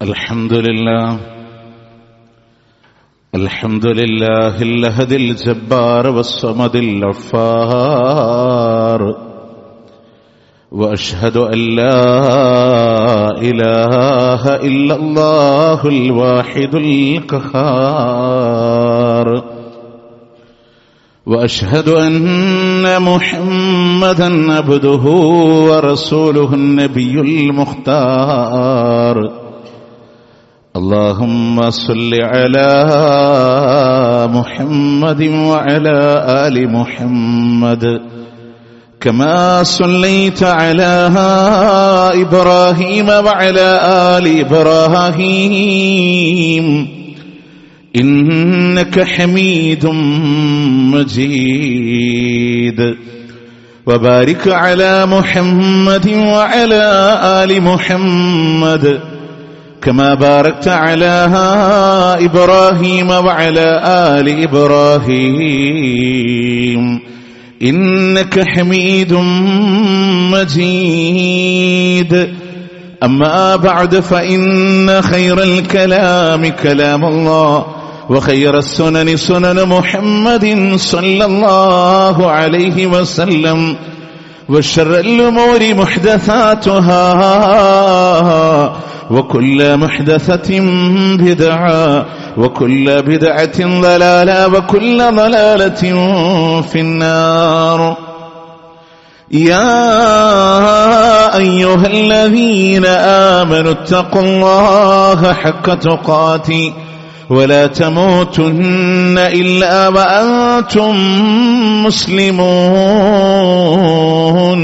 الحمد لله الأحد الجبار والصمد الغفار وأشهد أن لا إله إلا الله الواحد القهار وأشهد أن محمدا عبده ورسوله النبي المختار اللهم صل على محمد وعلى آل محمد كما صليت على إبراهيم وعلى آل إبراهيم إنك حميد مجيد وبارك على محمد وعلى آل محمد كما باركت على إبراهيم وعلى آل إبراهيم إنك حميد مجيد أما بعد فإن خير الكلام كلام الله وخير السنن سنن محمد صلى الله عليه وسلم وشر الأمور محدثاتها وكل محدثة بدعة وكل بدعة ضلالة وكل ضلالة في النار يا أيها الذين آمنوا اتقوا الله حق تقاته ولا تموتن إلا وأنتم مسلمون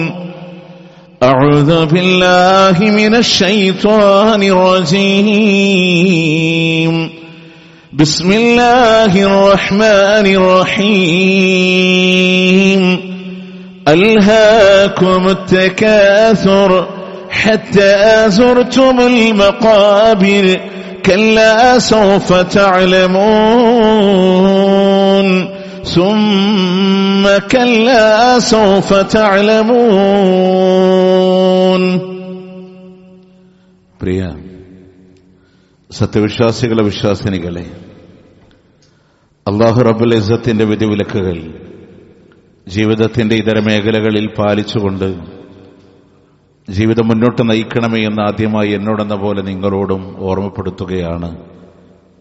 أعوذ بالله من الشيطان الرجيم بسم الله الرحمن الرحيم ألهاكم التكاثر حتى زرتم المقابر كلا سوف تعلمون ثم كلا سوف تعلمون. പ്രിയ സത്യവിശ്വാസികളെ വിശ്വാസിനികളെ, അല്ലാഹു റബ്ബുൽ ഇസ്സത്തിന്റെ വിധിവിലക്കുകൾ ജീവിതത്തിന്റെ ഇതര മേഖലകളിൽ പാലിച്ചുകൊണ്ട് ജീവിതം മുന്നോട്ട് നയിക്കണമേ എന്ന് ആദ്യമായി എന്നോടെന്ന പോലെ നിങ്ങളോടും ഓർമ്മപ്പെടുത്തുകയാണ്,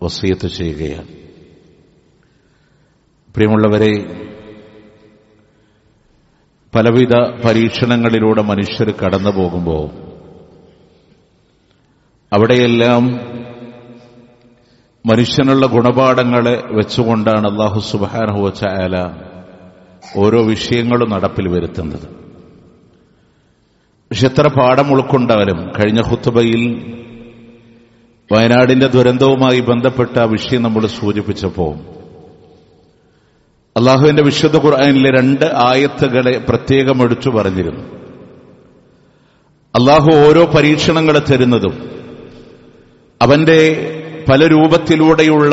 വസിയത്ത് ചെയ്യുകയാണ്. പ്രിയമുള്ളവരെ, പലവിധ പരീക്ഷണങ്ങളിലൂടെ മനുഷ്യർ കടന്നു പോകുമ്പോൾ അവിടെയെല്ലാം മനുഷ്യനുള്ള ഗുണപാഠങ്ങളെ വെച്ചുകൊണ്ടാണ് അല്ലാഹു സുബ്ഹാനഹു വ തആല ഓരോ വിഷയങ്ങളും നടപ്പിൽ വരുത്തുന്നത്. പക്ഷെ എത്ര പാഠം ഉൾക്കൊണ്ടാലും കഴിഞ്ഞ ഖുത്ബയിൽ വയനാടിന്റെ ദുരന്തവുമായി ബന്ധപ്പെട്ട ആ വിഷയം നമ്മൾ സൂചിപ്പിച്ചപ്പോൾ അള്ളാഹുവിന്റെ വിശുദ്ധ ഖുർആനിലെ 2 ആയത്തുകളെ പ്രത്യേകം എടുത്തു പറഞ്ഞിരുന്നു. അള്ളാഹു ഓരോ പരീക്ഷണങ്ങളെ തരുന്നതും അവന്റെ പല രൂപത്തിലൂടെയുള്ള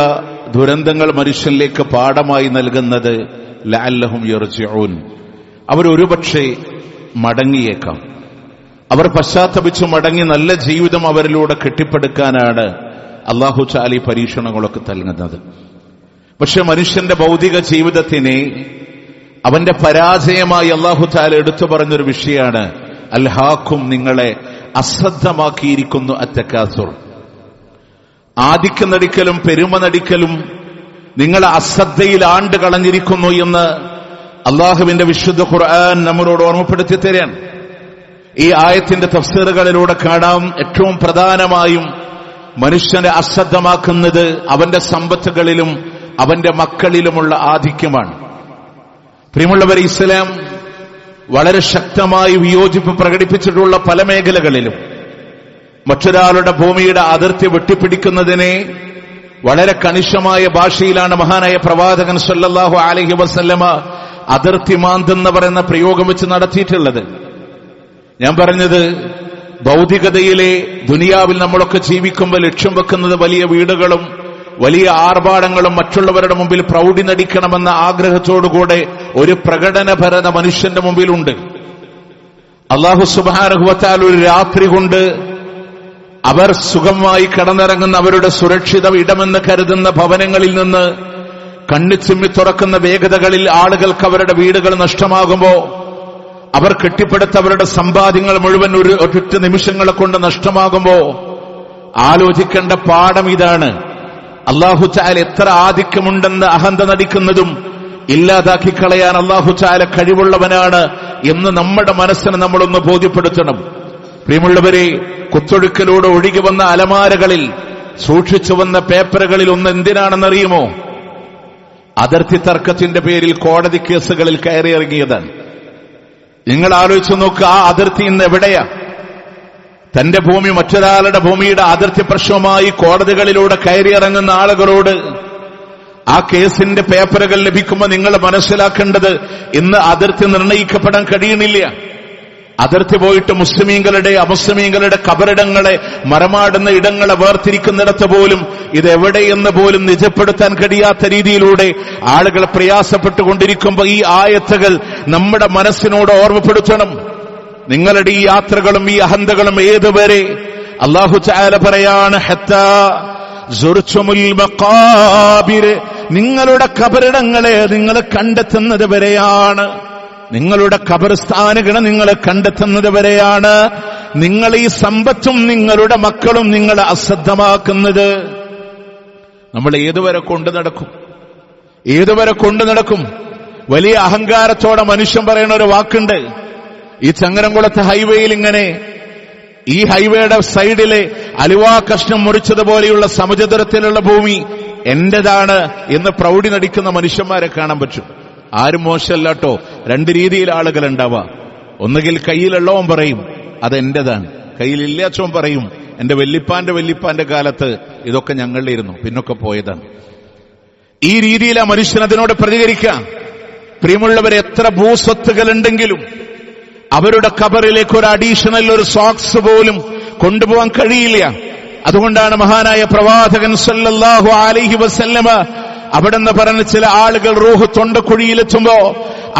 ദുരന്തങ്ങൾ മനുഷ്യനിലേക്ക് പാഠമായി നൽകുന്നത് ലഅല്ലഹും യർജിഊൻ, അവരൊരുപക്ഷെ മടങ്ങിയേക്കാം, അവർ പശ്ചാത്തപിച്ചു മടങ്ങി നല്ല ജീവിതം അവരിലൂടെ കെട്ടിപ്പടുക്കാനാണ് അല്ലാഹു തആല ഈ പരീക്ഷണങ്ങളൊക്കെ നൽകുന്നത്. പക്ഷെ മനുഷ്യന്റെ ഭൗതിക ജീവിതത്തിനെ അവന്റെ പരാജയമായി അല്ലാഹു തആല എടുത്തു പറഞ്ഞൊരു വിഷയമാണ് അൽഹാക്കും, നിങ്ങളെ അശ്രദ്ധമാക്കിയിരിക്കുന്നു അത്തക്കാസുർ, ആധിക്യം നടിക്കലും പെരുമ നടിക്കലും നിങ്ങളെ അശ്രദ്ധയിൽ ആണ്ട് കളഞ്ഞിരിക്കുന്നു എന്ന് അല്ലാഹുവിന്റെ വിശുദ്ധ ഖുർആൻ നമ്മളോട് ഓർമ്മപ്പെടുത്തി തരാൻ. ഈ ആയത്തിന്റെ തഫ്സീറുകളിലൂടെ കാണാം, ഏറ്റവും പ്രധാനമായും മനുഷ്യനെ അശ്രദ്ധമാക്കുന്നത് അവന്റെ സമ്പത്തുകളിലും അവന്റെ മക്കളിലുമുള്ള ആധിക്യമാണ്. പ്രിയമുള്ളവരെ, ഇസ്ലാം വളരെ ശക്തമായി വിയോജിപ്പ് പ്രകടിപ്പിച്ചിട്ടുള്ള പല മേഖലകളിലും മറ്റൊരാളുടെ ഭൂമിയുടെ അതിർത്തി വെട്ടിപ്പിടിക്കുന്നതിനെ വളരെ കണിശമായ ഭാഷയിലാണ് മഹാനായ പ്രവാചകൻ സല്ലല്ലാഹു അലൈഹി വസല്ലമ അതിർത്തി മാന്തെന്ന് പറയുന്ന പ്രയോഗം വെച്ച് നടത്തിയിട്ടുള്ളത്. ഞാൻ പറഞ്ഞത്, ഭൗതികതയിലെ ദുനിയാവിൽ നമ്മളൊക്കെ ജീവിക്കുമ്പോൾ ലക്ഷ്യം വെക്കുന്നത് വലിയ വീടുകളും വലിയ ആർഭാടങ്ങളും മറ്റുള്ളവരുടെ മുമ്പിൽ പ്രൗഢി നടിക്കണമെന്ന ആഗ്രഹത്തോടുകൂടെ ഒരു പ്രകടനപരത മനുഷ്യന്റെ മുമ്പിലുണ്ട്. അല്ലാഹു സുബ്ഹാനഹു വ തആല ഒരു രാത്രി കൊണ്ട് അവർ സുഖമായി കടന്നിറങ്ങുന്ന അവരുടെ സുരക്ഷിത ഇടമെന്ന് കരുതുന്ന ഭവനങ്ങളിൽ നിന്ന് കണ്ണിച്ചിമ്മി തുറക്കുന്ന വേഗതകളിൽ ആളുകൾക്ക് അവരുടെ വീടുകൾ നഷ്ടമാകുമ്പോ, അവർ കെട്ടിപ്പടുത്തവരുടെ സമ്പാദ്യങ്ങൾ മുഴുവൻ ഒരൊറ്റ നിമിഷങ്ങളെ കൊണ്ട് നഷ്ടമാകുമ്പോ ആലോചിക്കേണ്ട പാഠം ഇതാണ്: അല്ലാഹു തആല എത്ര ആധിക്യമുണ്ടെന്ന് അഹന്ത നടിക്കുന്നതും ഇല്ലാതാക്കി കളയാൻ അല്ലാഹു തആല കഴിവുള്ളവനാണ് എന്ന് നമ്മുടെ മനസ്സിന് നമ്മളൊന്ന് ബോധ്യപ്പെടുത്തണം. പ്രിയമുള്ളവരെ, കുത്തൊഴുക്കിലൂടെ ഒഴുകി വന്ന അലമാരകളിൽ സൂക്ഷിച്ചു വന്ന പേപ്പറുകളിൽ ഒന്ന് എന്തിനാണെന്നറിയുമോ? അതിർത്തി തർക്കത്തിന്റെ പേരിൽ കോടതി കേസുകളിൽ കയറിയിറങ്ങിയതാണ്. നിങ്ങൾ ആലോചിച്ചു നോക്കുക, ആ അതിർത്തി ഇന്ന് എവിടെയാ? തന്റെ ഭൂമി മറ്റൊരാളുടെ ഭൂമിയുടെ അതിർത്തി പ്രശ്നവുമായി കോടതികളിലൂടെ കയറിയിറങ്ങുന്ന ആളുകളോട് ആ കേസിന്റെ പേപ്പറുകൾ ലഭിക്കുമ്പോൾ നിങ്ങൾ മനസ്സിലാക്കേണ്ടത്, ഇന്ന് അതിർത്തി നിർണയിക്കപ്പെടാൻ കഴിയുന്നില്ല. അതിർത്തി പോയിട്ട് മുസ്ലിമീങ്ങളുടെ അമുസ്ലിമീങ്ങളുടെ കബറിടങ്ങളെ, മറമാടുന്ന ഇടങ്ങളെ വേർതിരിക്കുന്നിടത്ത് പോലും ഇതെവിടെയെന്ന് പോലും നിജപ്പെടുത്താൻ കഴിയാത്ത രീതിയിലൂടെ ആളുകൾ പ്രയാസപ്പെട്ടുകൊണ്ടിരിക്കുമ്പോൾ ഈ ആയത്തുകൾ നമ്മുടെ മനസ്സിനോട് ഓർമ്മപ്പെടുത്തണം. നിങ്ങളുടെ ഈ യാത്രകളും ഈ അഹന്തകളും ഏതുവരെ? അല്ലാഹു തആല പറയാണ്, ഹത്താ സുർച്ചുമുൽ മഖാബിർ, നിങ്ങളുടെ കബറിടങ്ങളെ നിങ്ങൾ കണ്ടെത്തുന്നത് വരെയാണ്. നിങ്ങളുടെ ഖബർസ്ഥാനുകളെ നിങ്ങൾ കണ്ടെത്തുന്നത് വരെയാണ് നിങ്ങൾ ഈ സമ്പത്തും നിങ്ങളുടെ മക്കളും നിങ്ങളെ അശ്രദ്ധമാക്കുന്നത്. നമ്മൾ ഏതുവരെ കൊണ്ടു നടക്കും? ഏതുവരെ കൊണ്ടു നടക്കും? വലിയ അഹങ്കാരത്തോടെ മനുഷ്യൻ പറയുന്ന ഒരു വാക്കുണ്ട്. ഈ ചങ്ങരംകുളത്ത് ഹൈവേയിൽ ഇങ്ങനെ, ഈ ഹൈവേയുടെ സൈഡിലെ അലുവാ കഷ്ണം മുറിച്ചതുപോലെയുള്ള സമചതുരത്തിലുള്ള ഭൂമി എന്റേതാണ് എന്ന് പ്രൗഢി നടിക്കുന്ന മനുഷ്യന്മാരെ കാണാൻ പറ്റും. ആരും മോശമല്ലാട്ടോ. രണ്ട് രീതിയിൽ ആളുകൾ ഉണ്ടാവാം. ഒന്നുകിൽ കയ്യിലുള്ളവൻ പറയും അതെന്റേതാണ്, കയ്യിലില്ലാച്ചവൻ പറയും എന്റെ വല്ലിപ്പാന്റെ കാലത്ത് ഇതൊക്കെ ഞങ്ങളുടെ ഇരുന്നു, പിന്നൊക്കെ പോയതാണ്. ഈ രീതിയിൽ ആ മനുഷ്യൻ അതിനോട് പ്രതികരിക്കാം. പ്രിയമുള്ളവരെ, എത്ര ഭൂസ്വത്തുകൾ ഉണ്ടെങ്കിലും അവരുടെ ഖബറിലേക്ക് ഒരു അഡീഷണൽ ഒരു സോക്സ് പോലും കൊണ്ടുപോകാൻ കഴിയില്ല. അതുകൊണ്ടാണ് മഹാനായ പ്രവാചകൻ സല്ലല്ലാഹു അലൈഹി വസല്ലമ അവിടെന്ന് പറഞ്ഞ ചില ആളുകൾ റൂഹ് തൊണ്ടക്കുഴിയിലെത്തുമ്പോ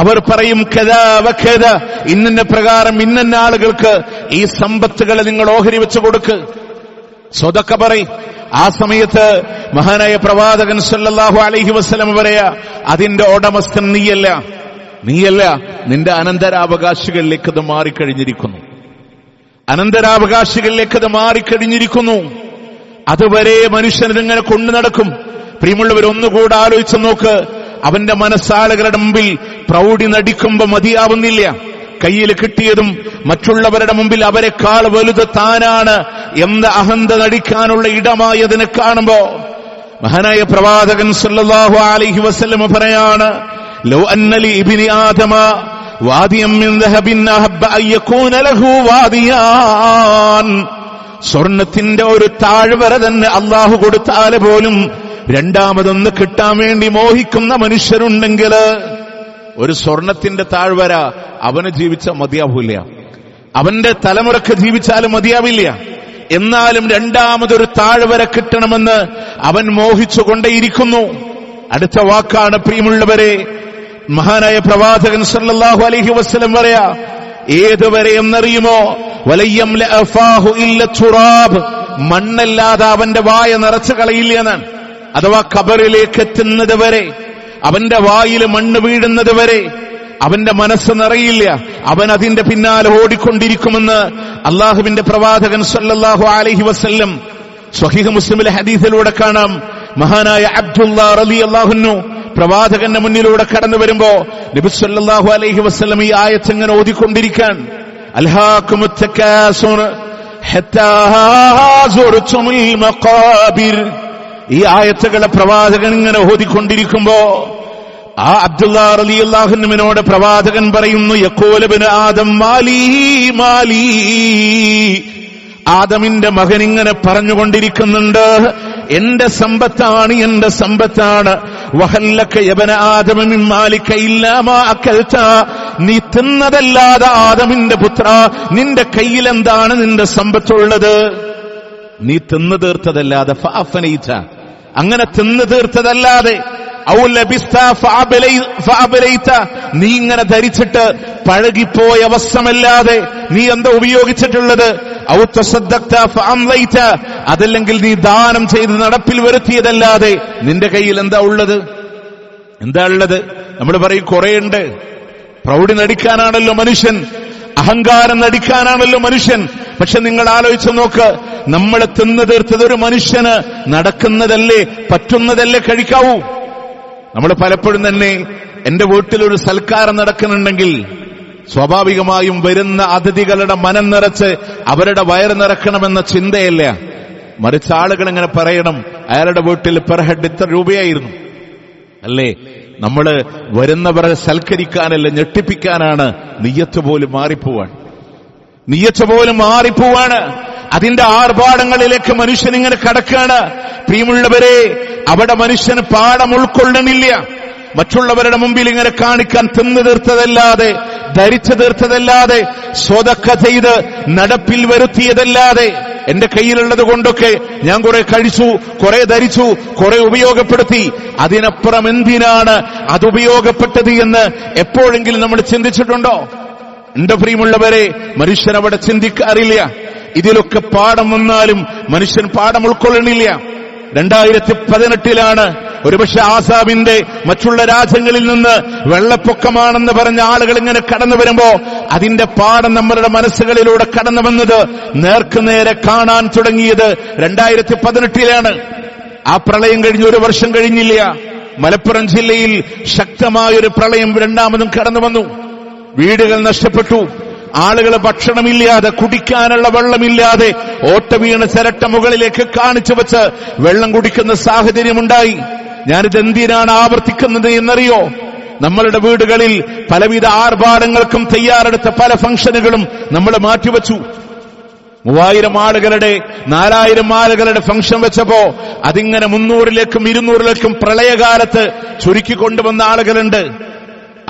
അവർ പറയും, കദാ വകദ, ഇന്ന പ്രകാരം ഇന്ന ആളുകൾക്ക് ഈ സമ്പത്തുകളെ നിങ്ങൾ ഓഹരി വെച്ചു കൊടുക്ക്, സ്വതക്ക പറയും. ആ സമയത്ത് മഹാനായ പ്രവാചകൻ സല്ലല്ലാഹു അലൈഹി വസല്ലം പറയാ, അതിന്റെ ഉടമസ്ഥൻ നീയല്ല, നിന്റെ അനന്തരാവകാശികളിലേക്ക് അത് മാറിക്കഴിഞ്ഞിരിക്കുന്നു. അനന്തരാവകാശികളിലേക്ക് അത് മാറിക്കഴിഞ്ഞിരിക്കുന്നു. അതുവരെ മനുഷ്യനിങ്ങനെ കൊണ്ടു നടക്കും. പ്രിയമുള്ളവർ, ഒന്നുകൂടെ ആലോചിച്ചു നോക്ക്. അവന്റെ മനസ്സാളുകളുടെ മുമ്പിൽ പ്രൗഢി നടിക്കുമ്പോ മതിയാവുന്നില്ല. കയ്യിൽ കിട്ടിയതും മറ്റുള്ളവരുടെ മുമ്പിൽ അവരെക്കാൾ വലുത് താനാണ് എന്ന അഹന്ത നടിക്കാനുള്ള ഇടമായതിനെ കാണുമ്പോ മഹാനായ പ്രവാചകൻ സല്ലല്ലാഹു അലൈഹി വസല്ലം പറയാണ്, ലൗ അന്ന ലി ഇബ്നി ആദമ വാദിയം മിൻ ദഹബിൻ അഹബ്ബ അൻ യകൂന ലഹു വാദിയാൻ, സ്വർണത്തിന്റെ ഒരു താഴ്വര തന്നെ അല്ലാഹു കൊടുത്താൽ പോലും രണ്ടാമതൊന്ന് കിട്ടാൻ വേണ്ടി മോഹിക്കുന്ന മനുഷ്യരുണ്ടെങ്കിൽ, ഒരു സ്വർണത്തിന്റെ താഴ്വര അവന് ജീവിച്ചാൽ മതിയാവില്ല, അവന്റെ തലമുറക്ക് ജീവിച്ചാലും മതിയാവില്ല. എന്നാലും രണ്ടാമതൊരു താഴ്വര കിട്ടണമെന്ന് അവൻ മോഹിച്ചുകൊണ്ടേയിരിക്കുന്നു. അടുത്ത വാക്കാണ് പ്രിയമുള്ളവരെ മഹാനായ പ്രവാചകൻ സല്ലല്ലാഹു അലൈഹി വസല്ലം പറയാ, ഏതുവരെ എന്നറിയുമോ? വലയ്യം ലഅഫാഹു ഇല്ല തുറാബ്, മണ്ണല്ലാതെ അവന്റെ വായ നിറച്ചു കളയില്ല എന്നാണ്. അഥവാ ഖബറിലേക്ക് എത്തുന്നത് വരെ, അവന്റെ വായിൽ മണ്ണ് വീഴുന്നത് വരെ അവന്റെ മനസ്സ് നിറയില്ല. അവൻ അതിന്റെ പിന്നാലെ ഓടിക്കൊണ്ടിരിക്കുമെന്ന് അള്ളാഹുവിന്റെ പ്രവാചകൻ സല്ലല്ലാഹു അലൈഹി വസല്ലം സ്വഹീഹ് മുസ്ലിമിലെ ഹദീസിലൂടെ കാണാം. മഹാനായ അബ്ദുല്ലാ റളിയല്ലാഹു അൻഹു പ്രവാചകന്റെ മുന്നിലൂടെ കടന്നു വരുമ്പോ നബി സല്ലല്ലാഹു അലൈഹി വസല്ലം ഈ ആയത്ത് ഇങ്ങനെ ഓതിക്കൊണ്ടിരിക്കാൻ, അൽഹാകുമുത് തകാസുർ ഹത്താ സുർതുമുൽ മഖാബിർ. ഈ ആയത്തുകളെ പ്രവാചകൻ ഇങ്ങനെ ഓതിക്കൊണ്ടിരിക്കുമ്പോ ആ അബ്ദുല്ലാ റളിയല്ലാഹു അൻഹുവിനോട് പ്രവാചകൻ പറയുന്നു, യഖൂലു ഇബ്നു ആദം മാലി മാലി. ആദമിന്റെ മകൻ ഇങ്ങനെ പറഞ്ഞുകൊണ്ടിരിക്കുന്നുണ്ട്, എന്റെ സമ്പത്താണ്, എന്റെ സമ്പത്താണ്. വഹല്ലക യബ്ന ആദമ മിൻ മാലിക ഇല്ലാ മാ അകൽത, നീ തിന്നതല്ലാതെ ആദമിന്റെ പുത്ര നിന്റെ കയ്യിൽ എന്താണ് നിന്റെ സമ്പത്തുള്ളത്? നീ തിന്നു തീർത്തതല്ലാതെ, ഫഅഫനൈത, അങ്ങനെ തിന്നു തീർത്തതല്ലാതെ നീ ഇങ്ങനെ ധരിച്ചിട്ട് പഴകിപ്പോയ വസ്ത്രമല്ലാതെ നീ എന്താ ഉപയോഗിച്ചിട്ടുള്ളത്? അതല്ലെങ്കിൽ നീ ദാനം ചെയ്ത് നടപ്പിൽ വരുത്തിയതല്ലാതെ നിന്റെ കയ്യിൽ എന്താ ഉള്ളത്? നമ്മൾ പറയും കുറേയുണ്ട്. പ്രൗഢി നടിക്കാനാണല്ലോ മനുഷ്യൻ, അഹങ്കാരം നടിക്കാനാണല്ലോ മനുഷ്യൻ. പക്ഷെ നിങ്ങൾ ആലോചിച്ച് നോക്ക്, നമ്മളെ തിന്നു തീർത്തത് ഒരു മനുഷ്യന് നടക്കുന്നതല്ലേ, പറ്റുന്നതല്ലേ കഴിക്കാവൂ. നമ്മൾ പലപ്പോഴും തന്നെ എന്റെ വീട്ടിലൊരു സൽക്കാരം നടക്കുന്നുണ്ടെങ്കിൽ സ്വാഭാവികമായും വരുന്ന അതിഥികളുടെ മനം നിറച്ച് അവരുടെ വയറ് നിറക്കണമെന്ന ചിന്തയല്ല, മറിച്ച് ആളുകൾ ഇങ്ങനെ പറയണം, അയാളുടെ വീട്ടിൽ പെർ ഹെഡ് ഇത്ര രൂപയായിരുന്നു അല്ലേ. നമ്മള് വരുന്നവരെ സൽക്കരിക്കാനല്ല, ഞെട്ടിപ്പിക്കാനാണ്. നിയ്യത്ത് പോലും മാറിപ്പോവാണ്. അതിന്റെ ആർഭാടങ്ങളിലേക്ക് മനുഷ്യൻ ഇങ്ങനെ കടക്കാണ്. പ്രിയമുള്ളവരെ, അവിടെ മനുഷ്യന് പാഠം ഉൾക്കൊള്ളണില്ല. മറ്റുള്ളവരുടെ മുമ്പിൽ ഇങ്ങനെ കാണിക്കാൻ തിന്നു തീർത്തതല്ലാതെ, ധരിച്ചു തീർത്തതല്ലാതെ, സ്വതക്ക ചെയ്ത് നടപ്പിൽ വരുത്തിയതല്ലാതെ, എന്റെ കയ്യിലുള്ളത് കൊണ്ടൊക്കെ ഞാൻ കുറെ കഴിച്ചു, കുറെ ധരിച്ചു, കുറെ ഉപയോഗപ്പെടുത്തി, അതിനപ്പുറം എന്തിനാണ് അത് ഉപയോഗപ്പെട്ടത് എന്ന് എപ്പോഴെങ്കിലും നമ്മൾ ചിന്തിച്ചിട്ടുണ്ടോ? എന്റെ പ്രിയമുള്ളവരെ, മനുഷ്യൻ അവിടെ ചിന്തിക്കാറില്ല. ഇതിലൊക്കെ പാഠം വന്നാലും മനുഷ്യൻ പാഠം ഉൾക്കൊള്ളണില്ല. 2018 ഒരുപക്ഷെ ആസാമിന്റെ മറ്റുള്ള രാജ്യങ്ങളിൽ നിന്ന് വെള്ളപ്പൊക്കമാണെന്ന് പറഞ്ഞ ആളുകൾ ഇങ്ങനെ കടന്നു വരുമ്പോ അതിന്റെ പാഠം നമ്മളുടെ മനസ്സുകളിലൂടെ കടന്നു വന്നത് നേർക്കുനേരെ കാണാൻ തുടങ്ങിയത് 2018 ആ പ്രളയം കഴിഞ്ഞ് ഒരു വർഷം കഴിഞ്ഞില്ല. മലപ്പുറം ജില്ലയിൽ ശക്തമായൊരു പ്രളയം രണ്ടാമതും കടന്നു വന്നു. വീടുകൾ നഷ്ടപ്പെട്ടു. ആളുകൾ ഭക്ഷണമില്ലാതെ, കുടിക്കാനുള്ള വെള്ളമില്ലാതെ ഓട്ട വീണ് ചിരട്ട മുകളിലേക്ക് കാണിച്ചു വെച്ച് വെള്ളം കുടിക്കുന്ന സാഹചര്യമുണ്ടായി. ഞാനിത് എന്തിനാണ് ആവർത്തിക്കുന്നത് എന്നറിയോ? നമ്മളുടെ വീടുകളിൽ പലവിധ ആർഭാടങ്ങൾക്കും തയ്യാറെടുത്ത പല ഫംഗ്ഷനുകളും നമ്മൾ മാറ്റിവെച്ചു. 3000 ആളുകളുടെ 4000 ആളുകളുടെ ഫംഗ്ഷൻ വെച്ചപ്പോ അതിങ്ങനെ 300ലേക്കും 200ലേക്കും പ്രളയകാലത്ത് ചുരുക്കിക്കൊണ്ടുവന്ന ആളുകളുണ്ട്.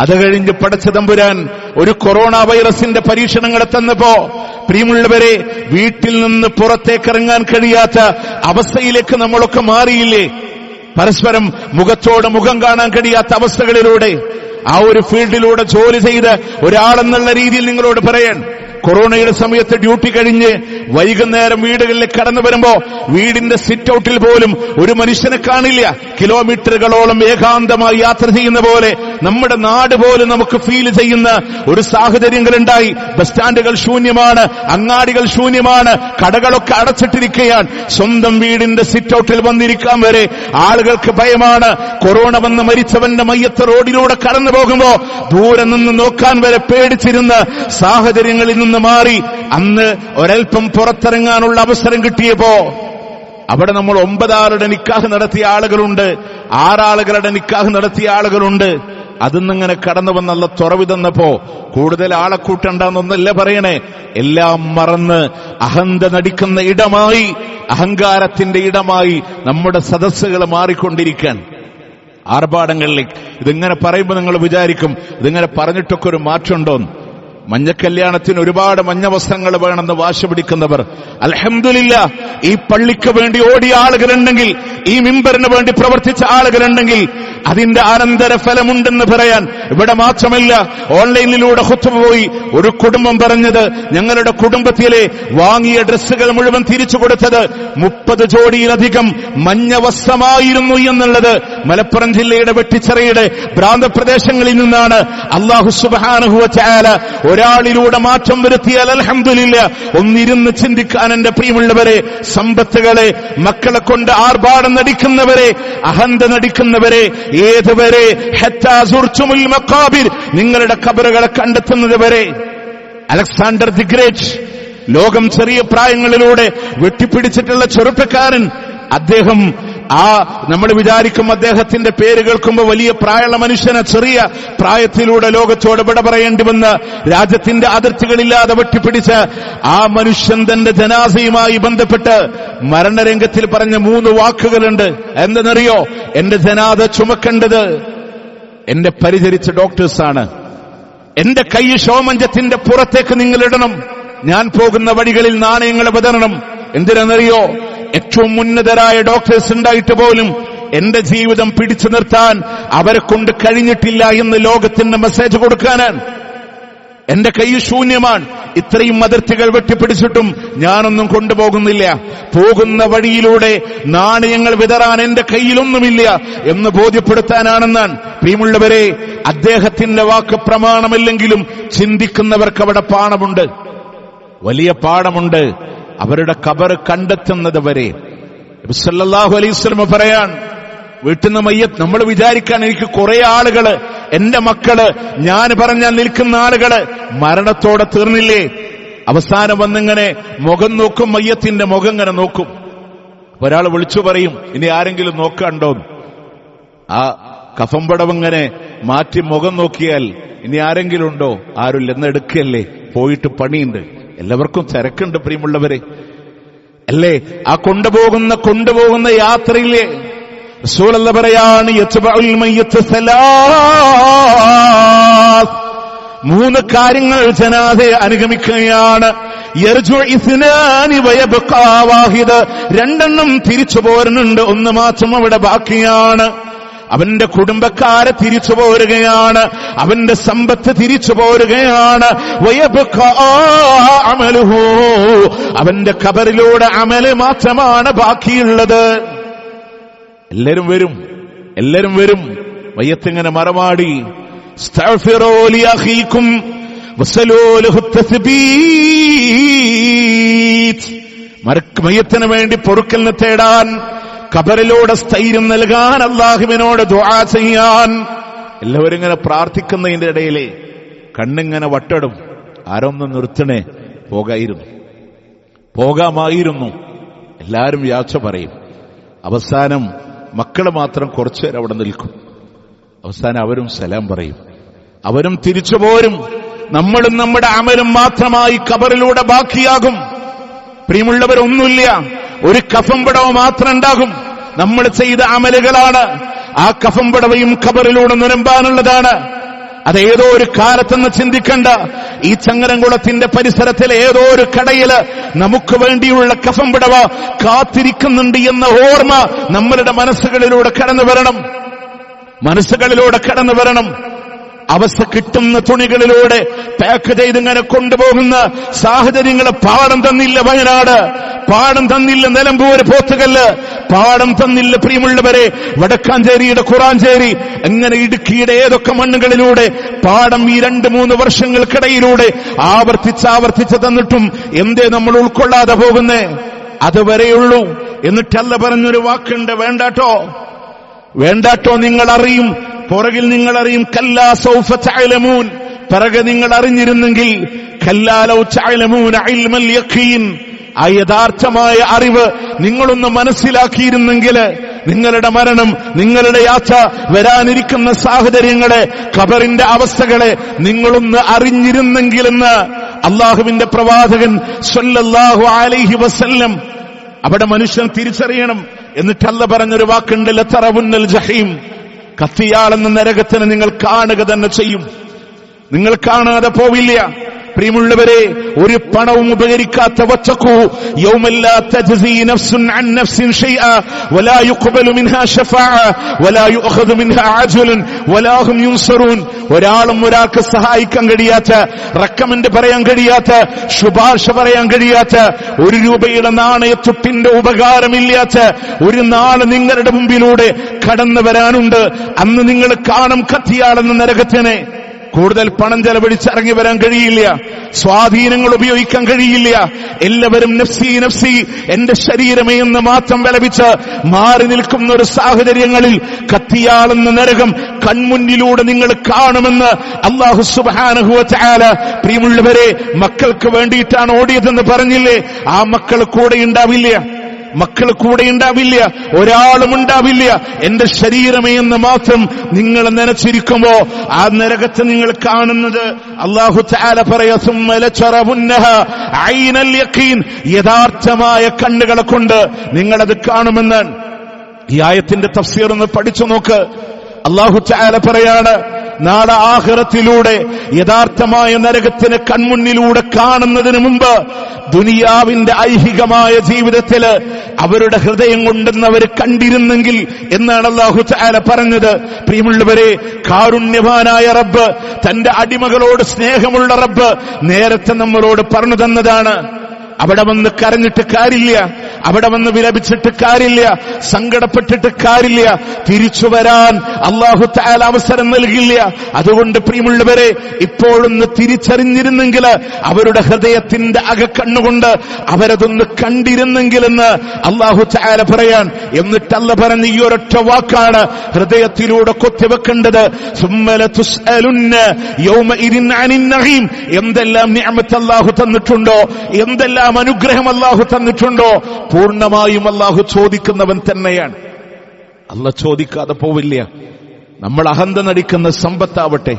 അത് കഴിഞ്ഞ് പടച്ച തമ്പുരാൻ ഒരു കൊറോണ വൈറസിന്റെ പരീക്ഷണങ്ങൾ തന്നപ്പോ, പ്രിയമുള്ളവരെ, വീട്ടിൽ നിന്ന് പുറത്തേക്കിറങ്ങാൻ കഴിയാത്ത അവസ്ഥയിലേക്ക് നമ്മളൊക്കെ മാറിയില്ലേ? പരസ്പരം മുഖത്തോട് മുഖം കാണാൻ കഴിയാത്ത അവസ്ഥകളിലൂടെ ആ ഒരു ഫീൽഡിലൂടെ ജോലി ചെയ്ത് ഒരാളെന്നുള്ള രീതിയിൽ നിങ്ങളോട് പറയാൻ, കൊറോണയുടെ സമയത്ത് ഡ്യൂട്ടി കഴിഞ്ഞ് വൈകുന്നേരം വീടുകളിലേക്ക് കടന്നു വരുമ്പോ വീടിന്റെ സിറ്റ് ഔട്ടിൽ പോലും ഒരു മനുഷ്യനെ കാണില്ല. കിലോമീറ്ററുകളോളം ഏകാന്തമായി യാത്ര ചെയ്യുന്ന പോലെ നമ്മുടെ നാട് പോലും നമുക്ക് ഫീൽ ചെയ്യുന്ന ഒരു സാഹചര്യങ്ങളുണ്ടായി. ബസ് സ്റ്റാൻഡുകൾ ശൂന്യമാണ്, അങ്ങാടികൾ ശൂന്യമാണ്, കടകളൊക്കെ അടച്ചിട്ടിരിക്കുകയാണ്. സ്വന്തം വീടിന്റെ സിറ്റ് ഔട്ടിൽ വന്നിരിക്കാൻ വരെ ആളുകൾക്ക് ഭയമാണ്. കൊറോണ വന്ന് മരിച്ചവന്റെ മയ്യത്ത് റോഡിലൂടെ കടന്നു പോകുമ്പോ ദൂരെ നിന്ന് നോക്കാൻ വരെ പേടിച്ചിരുന്ന സാഹചര്യങ്ങളിൽ നിന്ന് മാറി അന്ന് ഒരൽപ്പം പുറത്തിറങ്ങാനുള്ള അവസരം കിട്ടിയപ്പോ അവിടെ നമ്മൾ 9 ആളുടെ നിക്കാഹ് നടത്തിയ ആളുകളുണ്ട്, 6 ആളുകളുടെ നിക്കാഹ് നടത്തിയ ആളുകളുണ്ട്. അതിന്നിങ്ങനെ കടന്നു വന്നുള്ള തുറവി തന്നപ്പോ കൂടുതൽ ആളെ കൂട്ടണ്ടെന്നൊന്നല്ല പറയണേ, എല്ലാം മറന്ന് അഹന്ത നടിക്കുന്ന ഇടമായി, അഹങ്കാരത്തിന്റെ ഇടമായി നമ്മുടെ സദസ്സുകൾ മാറിക്കൊണ്ടിരിക്കാൻ. ആർഭാടങ്ങളിലേക്ക് ഇതിങ്ങനെ പറയുമ്പോൾ നിങ്ങൾ വിചാരിക്കും ഇതിങ്ങനെ പറഞ്ഞിട്ടൊക്കെ ഒരു മാറ്റമുണ്ടോന്ന്. മഞ്ഞക്കല്യാണത്തിന് ഒരുപാട് മഞ്ഞ വസ്ത്രങ്ങൾ വേണമെന്ന് വാശി പിടിക്കുന്നവർ, അൽഹംദുലില്ലാ, ഈ പള്ളിക്ക് വേണ്ടി ഓടിയ ആളുകളുണ്ടെങ്കിൽ, ഈ മിമ്പറിന് വേണ്ടി പ്രവർത്തിച്ച ആളുകളുണ്ടെങ്കിൽ അതിന്റെ അനന്തര ഫലമുണ്ടെന്ന് പറയാൻ ഇവിടെ മാത്രമല്ല, ഓൺലൈനിലൂടെ ഖുത്ബ പോയി ഒരു കുടുംബം പറഞ്ഞത്, ഞങ്ങളുടെ കുടുംബത്തിലെ വാങ്ങിയ ഡ്രസ്സുകൾ മുഴുവൻ തിരിച്ചു കൊടുത്തത് 30 ജോഡിയിലധികം മഞ്ഞ വസ്ത്രമായിരുന്നു എന്നുള്ളത് മലപ്പുറം ജില്ലയുടെ വെട്ടിച്ചിറയുടെ പ്രാന്തപ്രദേശങ്ങളിൽ നിന്നാണ്. അല്ലാഹു സുബ്ഹാനഹു വ തആല ഒരാളിലൂടെ മാറ്റം വരുത്തിയാൽ അൽഹംദുലില്ലാ. ഒന്നിരുന്ന് ചിന്തിക്കാൻ എന്റെ പ്രിയമുള്ളവരെ, സമ്പത്തുകളെ, മക്കളെ കൊണ്ട് ആർഭാടം നടിക്കുന്നവരെ, അഹന്ത നടിക്കുന്നവരെ, ഏതുവരെ ഹത്താ സുർതുമുൽ മഖാബിർ, നിങ്ങളുടെ ഖബറുകളെ കണ്ടെത്തുന്നത് വരെ. അലക്സാണ്ടർ ദി ഗ്രേറ്റ്, ലോകം ചെറിയ പ്രായങ്ങളിലൂടെ വെട്ടിപ്പിടിച്ചിട്ടുള്ള ചെറുപ്പക്കാരൻ, അദ്ദേഹം നമ്മൾ വിചാരിക്കും അദ്ദേഹത്തിന്റെ പേര് കേൾക്കുമ്പോൾ വലിയ പ്രായമുള്ള മനുഷ്യനെ ചെറിയ പ്രായത്തിലൂടെ ലോകത്തോട് വിട പറയേണ്ടി വന്ന് രാജ്യത്തിന്റെ അതിർത്തികളില്ലാതെ വെട്ടിപ്പിടിച്ച് ആ മനുഷ്യൻ തന്റെ ജനാസയുമായി ബന്ധപ്പെട്ട് മരണരംഗത്തിൽ പറഞ്ഞ 3 വാക്കുകളുണ്ട്. എന്തെന്നറിയോ? എന്റെ ജനാസ ചുമക്കേണ്ടത് എന്റെ പരിചരിച്ച ഡോക്ടേഴ്സാണ്. എന്റെ കൈ ശവമഞ്ചത്തിന്റെ പുറത്തേക്ക് നിങ്ങൾ ഇടണം. ഞാൻ പോകുന്ന വഴികളിൽ നാണയങ്ങൾ വിതരണം. എന്തിനെന്നറിയോ? ഏറ്റവും ഉന്നതരായ ഡോക്ടേഴ്സ് ഉണ്ടായിട്ട് പോലും എന്റെ ജീവിതം പിടിച്ചു നിർത്താൻ അവരെ കൊണ്ട് കഴിഞ്ഞിട്ടില്ല എന്ന് ലോകത്തിന് മെസ്സേജ് കൊടുക്കാനാണ്. എന്റെ കൈ ശൂന്യമാണ്, ഇത്രയും അതിർത്തികൾ വെട്ടിപ്പിടിച്ചിട്ടും ഞാനൊന്നും കൊണ്ടുപോകുന്നില്ല. പോകുന്ന വഴിയിലൂടെ നാണയങ്ങൾ വിതറാൻ എന്റെ കയ്യിലൊന്നുമില്ല എന്ന് ബോധ്യപ്പെടുത്താനാണെന്നാണ്. പ്രിയമുള്ളവരെ, അദ്ദേഹത്തിന്റെ വാക്ക് പ്രമാണമല്ലെങ്കിലും ചിന്തിക്കുന്നവർക്ക് അവിടെ പാഠമുണ്ട്, വലിയ പാഠമുണ്ട്. അവരുടെ ഖബർ കണ്ടെത്തുന്നത് വരെ നബി സല്ലല്ലാഹു അലൈഹി വസല്ലം പറയാൻ, വീട്ടിൽ നിന്ന് മയ്യത്ത് നമ്മൾ വിചാരിക്കാൻ എനിക്ക് കുറെ ആളുകള്, എന്റെ മക്കള്, ഞാൻ പറഞ്ഞാൽ നിൽക്കുന്ന ആളുകള് മരണത്തോടെ തീർന്നില്ലേ? അവസാനം വന്നിങ്ങനെ മുഖം നോക്കും, മയ്യത്തിന്റെ മുഖം ഇങ്ങനെ നോക്കും. ഒരാൾ വിളിച്ചു പറയും, ഇനി ആരെങ്കിലും നോക്കാണ്ടോന്ന്. ആ കഫംപടവിങ്ങനെ മാറ്റി മുഖം നോക്കിയാൽ ഇനി ആരെങ്കിലും ഉണ്ടോ? ആരുമില്ല, എന്ന് എടുക്കല്ലേ, പോയിട്ട് പണിയുണ്ട്. എല്ലാവർക്കും തിരക്കുണ്ട് പ്രിയമുള്ളവരെ, അല്ലേ? ആ കൊണ്ടുപോകുന്ന യാത്രയില്ലേ റസൂലുള്ളാഹി പറയാണ്, യത്ബഉൽ മയ്യിത്ത് സലാസ്, 3 കാര്യങ്ങൾ ജനാസയെ അനുഗമിക്കുകയാണ്. യർജു ഇസ്നാനി വയബ്ഖാ വാഹിദ്, 2 തിരിച്ചു പോരുന്നുണ്ട്, 1 മാത്രം അവിടെ ബാക്കിയാണ്. അവന്റെ കുടുംബക്കാരെ തിരിച്ചു പോരുകയാണ്, അവന്റെ സമ്പത്ത് തിരിച്ചു പോരുകയാണ്. വയബ്ഖാ അമലുഹു, അവന്റെ ഖബറിലൂടെ അമല് മാത്രമാണ് ബാക്കിയുള്ളത്. എല്ലാരും വരും. മയ്യത്തിങ്ങനെ മറമാടി, ഇസ്തഗ്ഫിറൂ ലി അഖീകും വസലൂ ലഹു തസ്ബീത്, മയ്യത്തിന് വേണ്ടി പൊറുക്കലിനെ തേടാൻ, ഖബറിലൂടെ സ്ഥൈര്യം നൽകാൻ, അല്ലാഹുവിനോട് ദുആ ചെയ്യാൻ. എല്ലാവരും ഇങ്ങനെ പ്രാർത്ഥിക്കുന്നതിന്റെ ഇടയിലെ കണ്ണിങ്ങനെ വട്ടടും. ആരൊന്ന് നിർത്തണേ, പോകാമായിരുന്നു. എല്ലാരും യാത്ര പറയും. അവസാനം മക്കള് മാത്രം കുറച്ചുനേരം അവിടെ നിൽക്കും. അവസാനം അവരും സലാം പറയും, അവരും തിരിച്ചു പോരും. നമ്മളും നമ്മുടെ അമലും മാത്രമായി ഖബറിലൂടെ ബാക്കിയാകും. പ്രിയമുള്ളവരൊന്നുമില്ല, ഒരു കഫംപടവ് മാത്രം ഉണ്ടാകും. നമ്മൾ ചെയ്ത അമലുകളാണ്. ആ കഫംപടവയും ഖബറിലൂടെ നിരമ്പാനുള്ളതാണ്. അതേതോ ഒരു കാലത്തെന്ന് ചിന്തിക്കണ്ട. ഈ ചങ്ങരംകുളത്തിന്റെ പരിസരത്തിലെ ഏതോ ഒരു കടയില് നമുക്ക് വേണ്ടിയുള്ള കഫംപടവ കാത്തിരിക്കുന്നുണ്ട് എന്ന ഓർമ്മ നമ്മളുടെ മനസ്സുകളിലൂടെ കടന്നു വരണം. അവസ്ഥ കിട്ടുന്ന തുണികളിലൂടെ പാക്ക് ചെയ്തിങ്ങനെ കൊണ്ടുപോകുന്ന സാഹചര്യങ്ങള് പാഠം തന്നില്ല വയനാട്, പാഠം തന്നില്ല നിലമ്പൂര് പോത്തുകല്ല്, പാഠം തന്നില്ല പ്രിയമുള്ളവരെ വടക്കാഞ്ചേരിയുടെ കുറാഞ്ചേരി, അങ്ങനെ ഇടുക്കിയുടെ ഏതൊക്കെ മണ്ണുകളിലൂടെ പാഠം ഈ 2-3 വർഷങ്ങൾക്കിടയിലൂടെ ആവർത്തിച്ച് തന്നിട്ടും എന്തേ നമ്മൾ ഉൾക്കൊള്ളാതെ പോകുന്നേ? അതുവരെയുള്ളൂ. എന്നിട്ടല്ല പറഞ്ഞൊരു വാക്കുണ്ട്, വേണ്ടാട്ടോ നിങ്ങൾ അറിയും, പുറകിൽ നിങ്ങൾ അറിയും. കല്ലാ സൗഫ തഅലമൂൻ, പിറകെ നിങ്ങൾ അറിഞ്ഞിരുന്നെങ്കിൽ. കല്ലാ ലൗ തഅലമൂന ഇൽമൽ യഖീൻ, ആ യഥാർത്ഥമായ അറിവ് നിങ്ങളൊന്ന് മനസ്സിലാക്കിയിരുന്നെങ്കിൽ, നിങ്ങളുടെ മരണം, നിങ്ങളുടെ യാത്ര, വരാനിരിക്കുന്ന സാഹചര്യങ്ങളെ, ഖബറിന്റെ അവസ്ഥകളെ നിങ്ങളൊന്ന് അറിഞ്ഞിരുന്നെങ്കിലെന്ന് അള്ളാഹുവിന്റെ പ്രവാചകൻ സ്വല്ലല്ലാഹു അലൈഹി വസല്ലം. അവിടെ മനുഷ്യൻ തിരിച്ചറിയണം. എന്നിട്ടല്ല പറഞ്ഞൊരു വാക്കുണ്ട്, ലതറവുന്നൽ ജഹീം, കത്തിയാളെന്ന നരകത്തിന് നിങ്ങൾ കാണുക തന്നെ ചെയ്യും. നിങ്ങൾ കാണാതെ പോവില്ല. പ്രിയമുള്ളവരെ, ഒരു പണവും ഉപകരിക്കാത്ത വത്തഖൂ യൗമൻ ലാ തജ്സി നഫ്സുൻ അൻ നഫ്സിൻ ഷൈഅ വലാ യുഖ്ബലു മിൻഹാ ശഫാഅ വലാ യുഅഖദു മിൻഹാ അജ്ലുൻ വലാ ഹും യുൻസറൂൻ. ഒരാൾക്ക് സഹായിക്കാൻ കഴിയാത്ത, റെക്കമെൻഡ് പറയാൻ കഴിയാത്ത, ശുപാർശ പറയാൻ കഴിയാത്ത, 1 രൂപയുടെ നാണയത്തുട്ടിന്റെ ഉപകാരമില്ലാത്ത ഒരു നാള് നിങ്ങളുടെ മുമ്പിലൂടെ കടന്നു വരാനുണ്ട്. അന്ന് നിങ്ങൾ കാണും കത്തിയാളെന്ന നരകത്തിനെ. കൂടുതൽ പണം ചെലവഴിച്ചിറങ്ങി വരാൻ കഴിയില്ല, സ്വാധീനങ്ങൾ ഉപയോഗിക്കാൻ കഴിയില്ല. എല്ലാവരും നഫ്സി നഫ്സി, എന്റെ ശരീരമേ എന്ന് മാത്രം വിലപിച്ച് മാറി നിൽക്കുന്ന ഒരു സാഹചര്യങ്ങളിൽ കത്തിയാളുന്ന നരകം കൺമുന്നിലൂടെ നിങ്ങൾ കാണുമെന്ന് അല്ലാഹു സുബ്ഹാനഹു വ തആല. പ്രിയമുള്ളവരെ, മക്കൾക്ക് വേണ്ടിയിട്ടാണ് ഓടിയതെന്ന് പറഞ്ഞില്ലേ? ആ മക്കൾ കൂടെ ഉണ്ടാവില്ല, ഒരാളും ഉണ്ടാവില്ല. എന്റെ ശരീരമേ എന്ന് മാത്രം നിങ്ങൾ നനച്ചിരിക്കുമ്പോ ആ നരകത്തെ നിങ്ങൾ കാണുന്നത് അല്ലാഹു തആല പറയാ, സുമ്മ ലതറവുന്നഹ ഐനൽ യഖീൻ, യഥാർത്ഥമായ കണ്ണുകളെ കൊണ്ട് നിങ്ങളത് കാണുമെന്നാണ്. ഈ ആയത്തിന്റെ തഫ്സീർ ഒന്ന് പഠിച്ചു നോക്ക്. അല്ലാഹു തആല പറയാണ്, നാളെ ആഖിറത്തിലൂടെ യഥാർത്ഥമായ നരകത്തിന് കൺമുന്നിലൂടെ കാണുന്നതിന് മുമ്പ് ദുനിയാവിന്റെ ഐഹികമായ ജീവിതത്തില് അവരുടെ ഹൃദയം കൊണ്ടെന്നവർ കണ്ടിരുന്നെങ്കിൽ എന്നാണ് അല്ലാഹു തആല പറഞ്ഞത്. പ്രിയമുള്ളവരെ, കാരുണ്യവാനായ റബ്ബ്, തന്റെ അടിമകളോട് സ്നേഹമുള്ള റബ്ബ് നേരത്തെ നമ്മളോട് പറഞ്ഞു തന്നതാണ്. അവിടെ വന്ന് കരഞ്ഞിട്ട് കാര്യമില്ല, അവിടെ വന്ന് വിലപിച്ചിട്ട് കാര്യമില്ല, സങ്കടപ്പെട്ടിട്ട് കാര്യമില്ല. തിരിച്ചു വരാൻ അല്ലാഹു തആല അവസരം നൽകില്ല. അതുകൊണ്ട് പ്രിയമുള്ളവരെ, ഇപ്പോഴൊന്ന് തിരിച്ചറിഞ്ഞിരുന്നെങ്കിൽ, അവരുടെ ഹൃദയത്തിന്റെ അകക്കണ്ണുകൊണ്ട് അവരതൊന്ന് കണ്ടിരുന്നെങ്കിലെന്ന് അല്ലാഹു തആല പറയാൻ. എന്നിട്ടല്ല പറഞ്ഞ ഈ ഒരൊറ്റ വാക്കാണ് ഹൃദയത്തിലൂടെ കൊത്തിവെക്കേണ്ടത്. സുമ്മല തുസ്അലുന്ന യൗമഇദിൻ അനിൻ നഈം. എന്തെല്ലാം നിഅമത്ത് അല്ലാഹു തന്നിട്ടുണ്ടോ, എന്തെല്ലാം അനുഗ്രഹം അല്ലാഹു തന്നിട്ടുണ്ടോ, പൂർണ്ണമായും അല്ലാഹു ചോദിക്കുന്നവൻ തന്നെയാണ്. അല്ലാഹു ചോദിക്കാതെ പോവില്ല. നമ്മൾ അഹന്ത നടിക്കുന്ന സമ്പത്താവട്ടെ,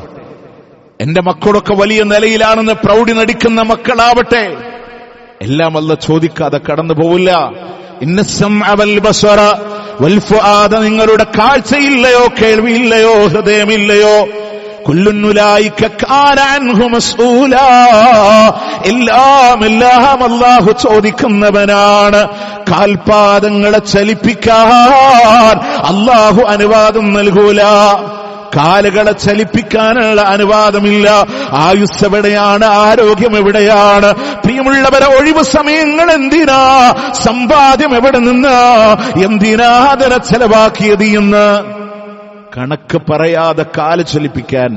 എന്റെ മക്കളൊക്കെ വലിയ നിലയിലാണെന്ന് പ്രൗഢി നടിക്കുന്ന മക്കളാവട്ടെ, എല്ലാം അല്ലാഹു ചോദിക്കാതെ കടന്നു പോവില്ല. ഇന്നസ്സംഅ വൽ ബസറ വൽ ഫുആദ. നിങ്ങളുടെ കാഴ്ചയില്ലയോ, കേൾവിയില്ലയോ, ഹൃദയമില്ലയോ, എല്ലാം അല്ലാഹു ചോദിക്കുന്നവനാണ്. കാൽപാദങ്ങളെ ചലിപ്പിക്കാൻ അല്ലാഹു അനുവാദം നൽകൂല, കാലുകളെ ചലിപ്പിക്കാനുള്ള അനുവാദമില്ല. ആയുസ് എവിടെയാണ്, ആരോഗ്യം എവിടെയാണ്? പ്രിയമുള്ളവരെ, ഒഴിവ് സമയങ്ങൾ എന്തിനാ, സമ്പാദ്യം എവിടെ നിന്ന്, എന്തിനാ അതിനെ ചെലവാക്കിയത് എന്ന് കണക്ക് പറയാതെ കാല് ചലിപ്പിക്കാൻ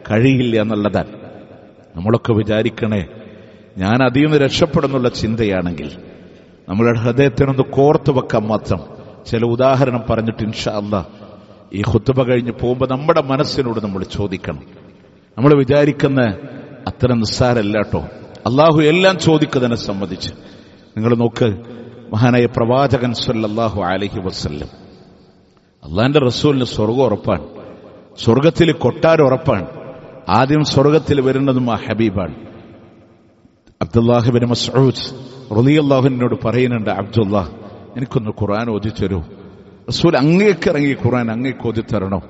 കഴിയില്ല എന്നുള്ളതാണ്. നമ്മളൊക്കെ വിചാരിക്കണേ, ഞാൻ അതിൽ നിന്ന് രക്ഷപ്പെടുന്നുള്ള ചിന്തയാണെങ്കിൽ നമ്മളുടെ ഹൃദയത്തിനൊന്ന് കോർത്തു വെക്കാൻ മാത്രം ചില ഉദാഹരണം പറഞ്ഞിട്ട് ഇൻഷാ അല്ലാഹ് ഈ ഖുത്ബ കഴിഞ്ഞ് പോകുമ്പോൾ നമ്മുടെ മനസ്സിനോട് നമ്മൾ ചോദിക്കണം. നമ്മൾ വിചാരിക്കുന്ന അത്ര നിസ്സാരല്ല കേട്ടോ. അള്ളാഹു എല്ലാം ചോദിക്കുന്നതിനെ സംബന്ധിച്ച് നിങ്ങൾ നോക്ക്, മഹാനായ പ്രവാചകൻ സല്ലല്ലാഹു അലൈഹി വസല്ലം, അള്ളാന്റെ റസൂലിന് സ്വർഗം ഉറപ്പാണ്, സ്വർഗത്തിൽ കൊട്ടാരം ഉറപ്പാണ്. ആദ്യം സ്വർഗത്തിൽ വരുന്നതും ആ ഹബീബാണ്. അബ്ദുല്ലാഹ് ഇബ്നു മസ്ഊദ് റളിയല്ലാഹു അൻഹുവിനോട് പറയുന്നുണ്ട്, അബ്ദുല്ലാഹ് എനിക്കൊന്ന് ഖുർആൻ ഓതിത്തരൂ. റസൂൽ അങ്ങേക്ക് ഇറങ്ങി ഖുർആൻ അങ്ങേക്ക് ഓതിത്തരണോ?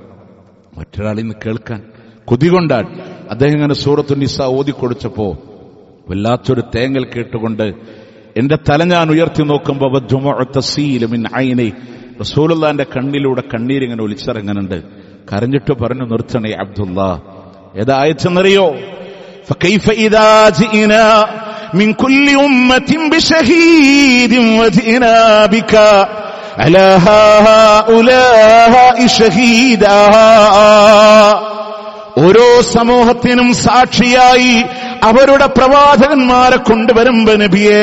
മറ്റൊരാളിൽ നിന്ന് കേൾക്കാൻ കൊതി കൊണ്ടാണ് അദ്ദേഹം ഇങ്ങനെ സൂറത്തുൻ നിസാ ഓതിക്കൊടുത്തപ്പോ വല്ലാത്തൊരു തേങ്ങൽ കേട്ടുകൊണ്ട് എന്റെ തല ഞാൻ ഉയർത്തി നോക്കുമ്പോ റസൂലുള്ളാന്റെ കണ്ണിലൂടെ കണ്ണീരിങ്ങനെ ഒലിച്ചിറങ്ങുന്നുണ്ട്. കരഞ്ഞിട്ട് പറഞ്ഞു, നിർത്തണേ അബ്ദുല്ലാ. ഏതായച്ചെന്നറിയോ? فكيف إذا جئنا من كل أمة بشهيد وجئنا بك على هؤلاء شهيدا. ഓരോ സമൂഹത്തിനും സാക്ഷിയായി അവരുടെ പ്രവാചകന്മാരെ കൊണ്ടുവരുമ്പോ നബിയേ,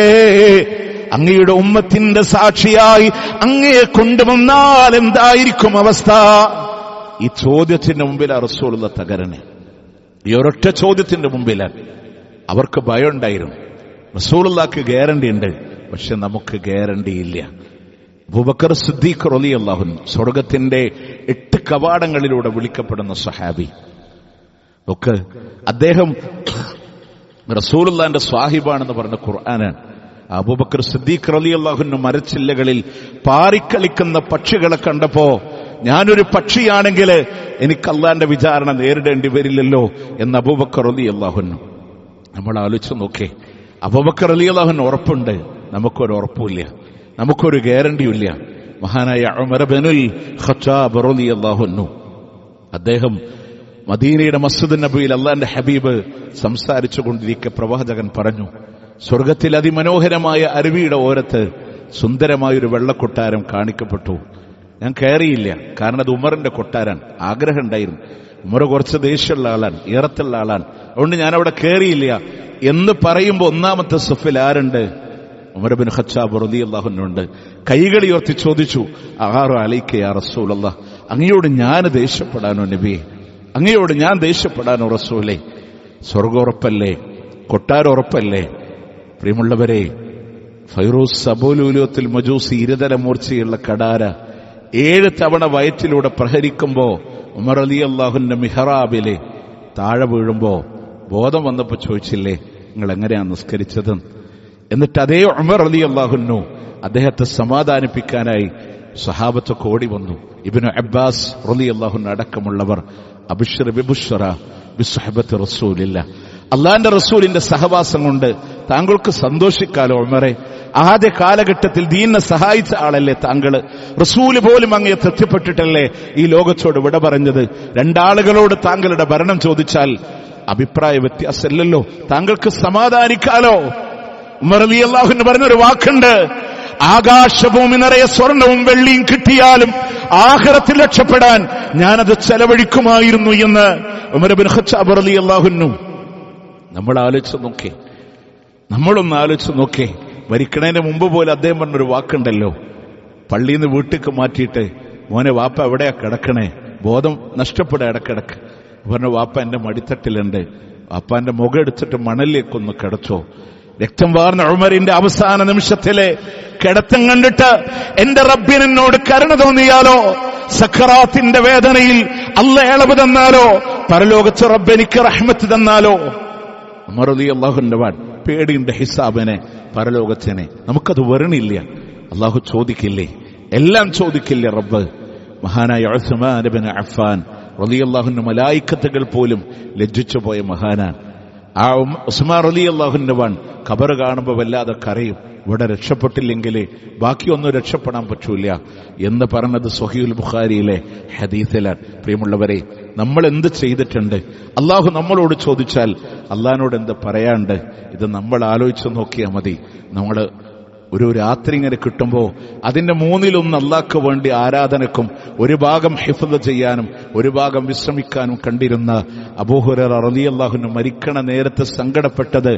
അങ്ങയുടെ ഉമ്മത്തിന്റെ സാക്ഷിയായി അങ്ങയെ കൊണ്ടുവന്നാൽ എന്തായിരിക്കും അവസ്ഥ? ഈ ചോദ്യത്തിന്റെ മുമ്പിലാണ് റസൂലുള്ള തകരണേ. ഈ ഒരൊറ്റ ചോദ്യത്തിന്റെ മുമ്പിലാണ്. അവർക്ക് ഭയം ഉണ്ടായിരുന്നു. റസൂലുള്ളാഹിക്ക് ഗ്യാരണ്ടി ഉണ്ട്, പക്ഷെ നമുക്ക് ഗ്യാരണ്ടി ഇല്ല. അബൂബക്കർ സിദ്ദീഖ് റളിയല്ലാഹു അൻഹു സ്വർഗത്തിന്റെ 8 കവാടങ്ങളിലൂടെ വിളിക്കപ്പെടുന്ന സഹാബി. ഒക്കെ അദ്ദേഹം റസൂലുള്ളാഹിന്റെ സ്വാഹിബാണെന്ന് പറഞ്ഞ ഖുർആനാണ്. അബൂബക്കർ സിദ്ദീഖ് റളിയല്ലാഹു അൻഹു മരച്ചില്ലകളിൽ പാറിക്കളിക്കുന്ന പക്ഷികളെ കണ്ടപ്പോ, ഞാനൊരു പക്ഷിയാണെങ്കിൽ എനിക്ക് അള്ളാന്റെ വിചാരണ നേരിടേണ്ടി വരില്ലല്ലോ എന്ന് അബൂബക്കർ റളിയല്ലാഹു അൻഹു. നമ്മൾ ആലോചിച്ച് നോക്കേ, അബൂബക്കർ റളിയല്ലാഹു അൻഹു ഉറപ്പുണ്ട്, നമുക്കൊരു ഉറപ്പുമില്ല, നമുക്കൊരു ഗ്യാരണ്ടിയുമില്ല. മഹാനായ ഉമർ ഇബ്നുൽ ഖത്താബ് റളിയല്ലാഹു അൻഹു, അദ്ദേഹം മദീനയുടെ മസ്ജിദ് നബവിയിൽ അള്ളാന്റെ ഹബീബ് സംസാരിച്ചു കൊണ്ടിരിക്കെ പ്രവാചകൻ പറഞ്ഞു, സ്വർഗത്തിൽ അതിമനോഹരമായ അരുവിയുടെ ഓരത്ത് സുന്ദരമായൊരു വെള്ളക്കൊട്ടാരം കാണിക്കപ്പെട്ടു. ഞാൻ കയറിയില്ല, കാരണം അത് ഉമറിന്റെ കൊട്ടാരാൻ. ആഗ്രഹം ഉണ്ടായിരുന്നു. ഉമർ കുറച്ച് ദേഷ്യമുള്ള ആളാണ്, ഈറത്തുള്ള ആളാണ്, അതുകൊണ്ട് ഞാൻ അവിടെ കയറിയില്ല എന്ന് പറയുമ്പോൾ ഒന്നാമത്തെ സഫിൽ ആരുണ്ട്? ഉമർ ഇബ്നു ഖത്താബ് റളിയല്ലാഹു അൻഹു ഉണ്ട്. കൈകൾ ഉയർത്തി ചോദിച്ചു, അഗാറു അലൈക യാ റസൂലല്ലാഹ്, അങ്ങയോട് ഞാൻ ദേഷ്യപ്പെടാനോ നബിയെ? അങ്ങയോട് ഞാൻ ദേഷ്യപ്പെടാനോ റസൂലേ? സ്വർഗോറപ്പല്ലേ, കൊട്ടാരോറപ്പല്ലേ? പ്രിയമുള്ളവരെ, ഫൈറൂസ് സബൂലുലുത്തിൽ മജൂസി ഇരുതല മൂർച്ചയുള്ള കടാര 7 തവണ വയറ്റിലൂടെ പ്രഹരിക്കുമ്പോ ഉമർ റളിയല്ലാഹുവിന്റെ മിഹ്റാബിലെ താഴെ വീഴുമ്പോ ബോധം വന്നപ്പോ ചോദിച്ചില്ലേ, നിങ്ങൾ എങ്ങനെയാണ് നിസ്കരിച്ചത്? എന്നിട്ട് അതേ ഉമർ റളിയല്ലാഹു അൻഹു അദ്ദേഹത്തെ സമാധാനിപ്പിക്കാനായി സഹാബത്തൊക്കെ ഓടി വന്നു. ഇബ്നു അബ്ബാസ് റളിയല്ലാഹു അൻഹു അടക്കമുള്ളവർ അബ്ശിർ ബിബുശ്റ ബിസ്സുഹബത്തി റസൂലില്ലാഹ്, അള്ളാന്റെ റസൂലിന്റെ സഹവാസം കൊണ്ട് താങ്കൾക്ക് സന്തോഷിക്കാലോ ഉമറെ. ആദ്യ കാലഘട്ടത്തിൽ ദീനിനെ സഹായിച്ച ആളല്ലേ താങ്കൾ? റസൂല് പോലും അങ്ങയെ തൃപ്തിപ്പെട്ടിട്ടല്ലേ ഈ ലോകത്തോട് വിട പറഞ്ഞത്? രണ്ടാളുകളോട് താങ്കളുടെ ഭരണം ചോദിച്ചാൽ അഭിപ്രായ വ്യത്യാസമല്ലല്ലോ, താങ്കൾക്ക് സമാധാനിക്കാലോ. ഉമർ റളിയല്ലാഹു അൻഹു പറഞ്ഞൊരു വാക്കുണ്ട്, ആകാശഭൂമി നിറയെ സ്വർണവും വെള്ളിയും കിട്ടിയാലും ആഖിറത്തിൽ രക്ഷപ്പെടാൻ ഞാനത് ചെലവഴിക്കുമായിരുന്നു എന്ന് ഉമർ ഇബ്നു ഖത്താബ് റളിയല്ലാഹു അൻഹു. നമ്മളൊന്ന് ആലോചിച്ച് നോക്കേ. മരിക്കണതിന് മുമ്പ് പോലെ അദ്ദേഹം പറഞ്ഞൊരു വാക്കുണ്ടല്ലോ, പള്ളിയിൽ നിന്ന് വീട്ടിലേക്ക് മാറ്റിയിട്ട്, മോനെ വാപ്പ എവിടെയാ കിടക്കണേ, ബോധം നഷ്ടപ്പെടുക ഇടക്കിടക്ക്. പറഞ്ഞു, വാപ്പ എന്റെ മടിത്തട്ടിലുണ്ട്. വാപ്പാന്റെ മുഖം എടുത്തിട്ട് മണലിലേക്കൊന്ന് കിടച്ചോ. രക്തം വാർന്ന ഉമറിന്റെ അവസാന നിമിഷത്തിലെ കിടത്തം കണ്ടിട്ട് എന്റെ റബ്ബിനോട് കരുണ തോന്നിയാലോ, സക്കറാത്തിന്റെ വേദനയിൽ അല്ലാഹ് ഇളവ് തന്നാലോ, പരലോകത്ത് റബ്ബ് എനിക്ക് റഹ്മത്ത് തന്നാലോ. ഉമർ റളിയല്ലാഹു അൻഹു പേടിയുണ്ട് ഹിസാബിനെ, പരലോകത്തിനെ. നമുക്കത് വരണില്ല. അള്ളാഹു ചോദിക്കില്ലേ? എല്ലാം ചോദിക്കില്ലേ റബ്ബ്? മഹാനായ ഉസ്മാൻ ഇബ്നു അഫ്ഫാൻ റളിയല്ലാഹു അൻഹു മലായിക്കത്തുകൾ പോലും ലജ്ജിച്ചു പോയ മഹാനാണ്. ആ ഉസ്മാൻ റളിയല്ലാഹു അൻഹു ഖബർ കാണുമ്പോൾ വല്ലാതെ കരയും. ഇവിടെ രക്ഷപ്പെട്ടില്ലെങ്കിൽ ബാക്കിയൊന്നും രക്ഷപ്പെടാൻ പറ്റൂല എന്ന് പറഞ്ഞത് സ്വഹീഹുൽ ബുഖാരിയിലെ ഹദീസിലാണ്. പ്രിയമുള്ളവരെ, നമ്മൾ എന്ത് ചെയ്തിട്ടുണ്ട്? അള്ളാഹു നമ്മളോട് ചോദിച്ചാൽ അള്ളാഹിനോട് എന്ത് പറയാണ്ട്? ഇത് നമ്മൾ ആലോചിച്ച് നോക്കിയാൽ മതി. നമ്മൾ ഒരു രാത്രി ഇങ്ങനെ കിട്ടുമ്പോൾ അതിന്റെ മൂന്നിലൊന്ന് അള്ളാഹ്ക്ക് വേണ്ടി ആരാധനക്കും ഒരു ഭാഗം ഹിഫ്ള് ചെയ്യാനും ഒരു ഭാഗം വിശ്രമിക്കാനും കണ്ടിരുന്ന അബൂ ഹുറൈറ റളിയല്ലാഹു അൻഹു മരിക്കണ നേരത്തെ സങ്കടപ്പെട്ടത്,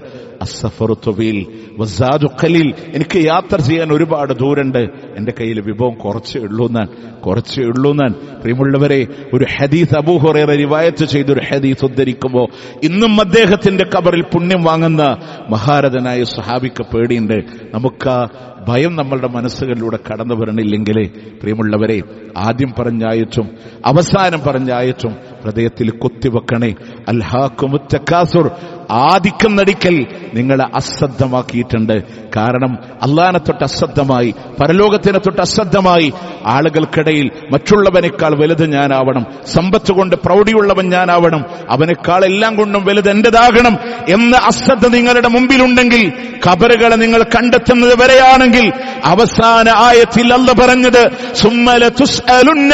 അസ്സഫറു തുവീൽ വസ്സാദു ഖലീൽ, എനിക്ക് യാത്ര ചെയ്യാൻ ഒരുപാട് ദൂരമുണ്ട്, എന്റെ കയ്യിൽ വിഭവം കുറച്ചേ ഉള്ളൂ ഞാൻ. പ്രിയമുള്ളവരെ, ഒരു ഹദീസ് അബൂ ഹുറൈറ റിവായത്ത് ചെയ്തൊരു ഹദീസ് ഉദ്ധരിക്കുമ്പോൾ ഇന്നും അദ്ദേഹത്തിന്റെ ഖബറിൽ പുണ്യം വാങ്ങുന്ന മഹാരഥനായ സ്വഹാബിക്ക് പേടിയുണ്ട്. നമുക്ക് ഭയം നമ്മളുടെ മനസ്സുകളിലൂടെ കടന്നു വരണില്ലെങ്കിൽ പ്രിയമുള്ളവരെ, ആദ്യം പറഞ്ഞായറ്റും അവസാനം പറഞ്ഞായറ്റും ഹൃദയത്തിൽ കൊത്തിവെക്കണേ. അൽഹാക്കുമുത് തകാസുർ, ആധിക്യം നടിക്കൽ നിങ്ങളെ അശ്രദ്ധമാക്കിയിട്ടുണ്ട്. കാരണം അള്ളാനെ തൊട്ട് അശ്രദ്ധമായി, പരലോകത്തിനെ തൊട്ട് അശ്രദ്ധമായി ആളുകൾക്കിടയിൽ മറ്റുള്ളവനേക്കാൾ വലുത് ഞാനാവണം, സമ്പത്ത് കൊണ്ട് പ്രൗഢിയുള്ളവൻ ഞാനാവണം, അവനേക്കാൾ എല്ലാം കൊണ്ടും വലുത് എന്റേതാകണം എന്ന അശ്രദ്ധ നിങ്ങളുടെ മുമ്പിലുണ്ടെങ്കിൽ, ഖബറുകളെ നിങ്ങൾ കണ്ടെത്തുന്നത് വരെയാണെങ്കിൽ, അവസാന ആയത്തിൽ അല്ലാഹ് പറഞ്ഞത് സുമ്മല തുസ്അലുന്ന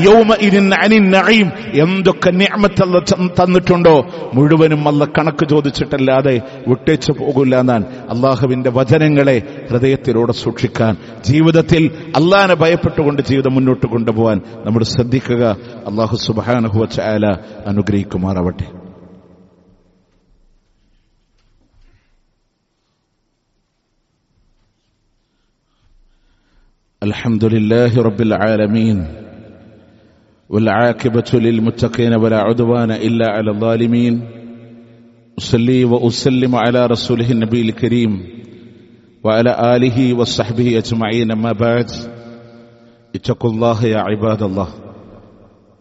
യൗമഇദിൻ അനിൻ നഈം, എന്തൊക്കെ നിഅമത്ത് അല്ലാഹ് തന്നിട്ടുണ്ടോ മുഴുവനും അല്ലാഹ് കണക്ക് ചോദിച്ചിട്ടല്ലാതെ വിട്ടേച്ചു പോകില്ല എന്നാൻ. അള്ളാഹുവിന്റെ വചനങ്ങളെ ഹൃദയത്തിലൂടെ സൂക്ഷിക്കാൻ, ജീവിതത്തിൽ അള്ളാഹിനെ ഭയപ്പെട്ടുകൊണ്ട് ജീവിതം മുന്നോട്ട് കൊണ്ടുപോകാൻ നമ്മൾ ശ്രദ്ധിക്കുക. അള്ളാഹു സുബ്ഹാനഹു വ തആല അനുഗ്രഹിക്കുമാറാവട്ടെ. അൽഹംദുലില്ലാഹി റബ്ബിൽ ആലമീൻ والعاقبة للمتقين ولا عدوان إلا على الظالمين. أصلي وأسلم على رسوله النبي الكريم وعلى آله وصحبه أجمعين. أما بعد، اتقوا الله يا عباد الله.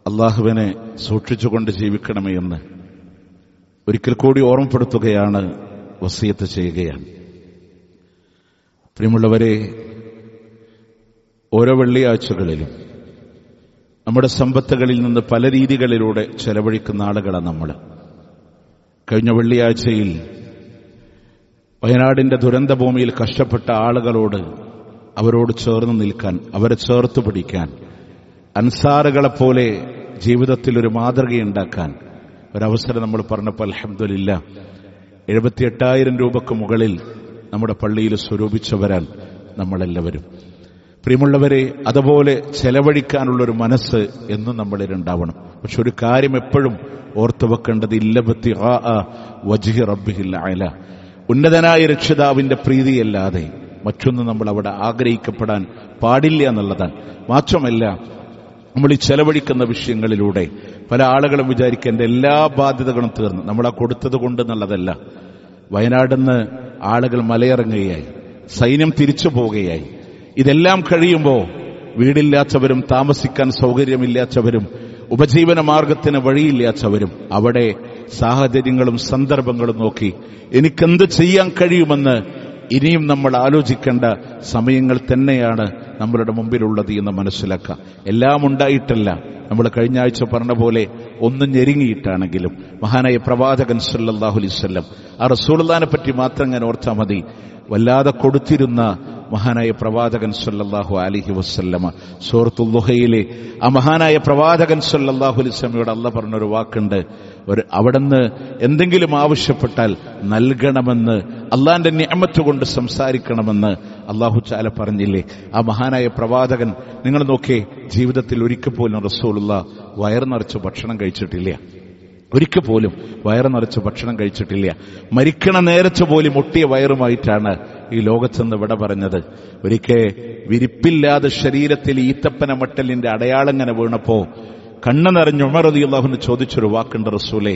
അള്ളാഹുവിനെ സൂക്ഷിച്ചുകൊണ്ട് ജീവിക്കണമേ എന്ന് ഒരിക്കൽ കൂടി ഓർമ്മപ്പെടുത്തുകയാണ്, വസിയത്ത് ചെയ്യുകയാണ്. പ്രിയമുള്ളവരെ, ഓരോ വെള്ളിയാഴ്ചകളിലും നമ്മുടെ സമ്പത്തുകളിൽ നിന്ന് പല രീതികളിലൂടെ ചെലവഴിക്കുന്ന ആളുകളാണ് നമ്മൾ. കഴിഞ്ഞ വെള്ളിയാഴ്ചയിൽ വയനാടിന്റെ ദുരന്തഭൂമിയിൽ കഷ്ടപ്പെട്ട ആളുകളോട്, അവരോട് ചേർന്ന് നിൽക്കാൻ, അവരെ ചേർത്ത് പിടിക്കാൻ, അൻസാറുകളെപ്പോലെ ജീവിതത്തിൽ ഒരു മാതൃകയുണ്ടാക്കാൻ ഒരവസരം നമ്മൾ പറഞ്ഞപ്പോൾ അൽഹംദുലില്ലാ 78,000 രൂപയ്ക്ക് മുകളിൽ നമ്മുടെ പള്ളിയിൽ സ്വരൂപിച്ചവരാൻ നമ്മളെല്ലാവരും. പ്രിയമുള്ളവരെ, അതുപോലെ ചെലവഴിക്കാനുള്ളൊരു മനസ്സ് എന്നും നമ്മളിലുണ്ടാവണം. പക്ഷെ ഒരു കാര്യം എപ്പോഴും ഓർത്തു വെക്കേണ്ടത്, ഇല്ലബത്തിആ വജ്ഹി റബ്ബിഹിൽ അഅല, ഉന്നതനായ രക്ഷിതാവിന്റെ പ്രീതിയല്ലാതെ മറ്റൊന്നും നമ്മൾ അവിടെ ആഗ്രഹിക്കപ്പെടാൻ പാടില്ല എന്നുള്ളതാണ്. മാത്രമല്ല, നമ്മൾ ഈ ചെലവഴിക്കുന്ന വിഷയങ്ങളിലൂടെ പല ആളുകളും വിചാരിക്കുക എന്റെ എല്ലാ ബാധ്യതകളും തീർന്നു, നമ്മളാ കൊടുത്തത് കൊണ്ട് എന്നുള്ളതല്ല. വയനാടിന്ന് ആളുകൾ മലയിറങ്ങുകയായി, സൈന്യം തിരിച്ചു പോവുകയായി. ഇതെല്ലാം കഴിയുമ്പോൾ വീടില്ലാത്തവരും താമസിക്കാൻ സൗകര്യമില്ലാത്തവരും ഉപജീവന മാർഗത്തിന് വഴിയില്ലാത്തവരും അവിടെ സാഹചര്യങ്ങളും സന്ദർഭങ്ങളും നോക്കി എനിക്കെന്ത് ചെയ്യാൻ കഴിയുമെന്ന് ഇനിയും നമ്മൾ ആലോചിക്കേണ്ട സമയങ്ങൾ തന്നെയാണ് നമ്മളുടെ മുമ്പിലുള്ളത് എന്ന് മനസ്സിലാക്കുക. എല്ലാം ഉണ്ടായിട്ടല്ല, നമ്മൾ കഴിഞ്ഞ ആഴ്ച പറഞ്ഞ പോലെ ഒന്ന് ഞെരുങ്ങിയിട്ടാണെങ്കിലും മഹാനായ പ്രവാചകൻ സല്ലല്ലാഹു അലൈഹി വസല്ലം ആ റസൂലുള്ളാഹിനെ പറ്റി മാത്രം ഞാൻ ഓർത്താൽ മതി. വല്ലാതെ കൊടുത്തിരുന്ന മഹാനായ പ്രവാചകൻ സല്ലല്ലാഹു അലൈഹി വസല്ലമ സൂറത്തുൽ ദുഹയിലെ ആ മഹാനായ പ്രവാചകൻ സല്ലല്ലാഹു അലൈഹി വസല്ലമയോട് അല്ലാഹ് പറഞ്ഞൊരു വാക്കുണ്ട്, അവിടുന്ന് എന്തെങ്കിലും ആവശ്യപ്പെട്ടാൽ നൽകണമെന്ന്, അള്ളാന്റെ നിഅമത്ത് കൊണ്ട് സംസാരിക്കണമെന്ന് അല്ലാഹു തആല പറഞ്ഞില്ലേ? ആ മഹാനായ പ്രവാചകൻ നിങ്ങൾ നോക്കിയേ, ജീവിതത്തിൽ ഒരിക്കൽ പോലും റസൂലുള്ളാഹ് വയറ് നിറച്ച് ഭക്ഷണം കഴിച്ചിട്ടില്ല. ഒരിക്കൽ പോലും വയറ് നിറച്ച് ഭക്ഷണം കഴിച്ചിട്ടില്ല. മരിക്കണ നേരത്ത് പോലും ഒട്ടിയ വയറുമായിട്ടാണ് ഈ ലോകത്തുനിന്ന് വിട പറഞ്ഞത്. ഒരിക്കൽ വിരിപ്പില്ലാതെ ശരീരത്തിൽ ഈത്തപ്പന മട്ടലിന്റെ അടയാളങ്ങനെ വീണപ്പോ കണ്ണു നിറഞ്ഞ് ഉമർ റളിയല്ലാഹു അൻഹു ചോദിച്ചൊരു വാക്കുണ്ട്, റസൂലേ,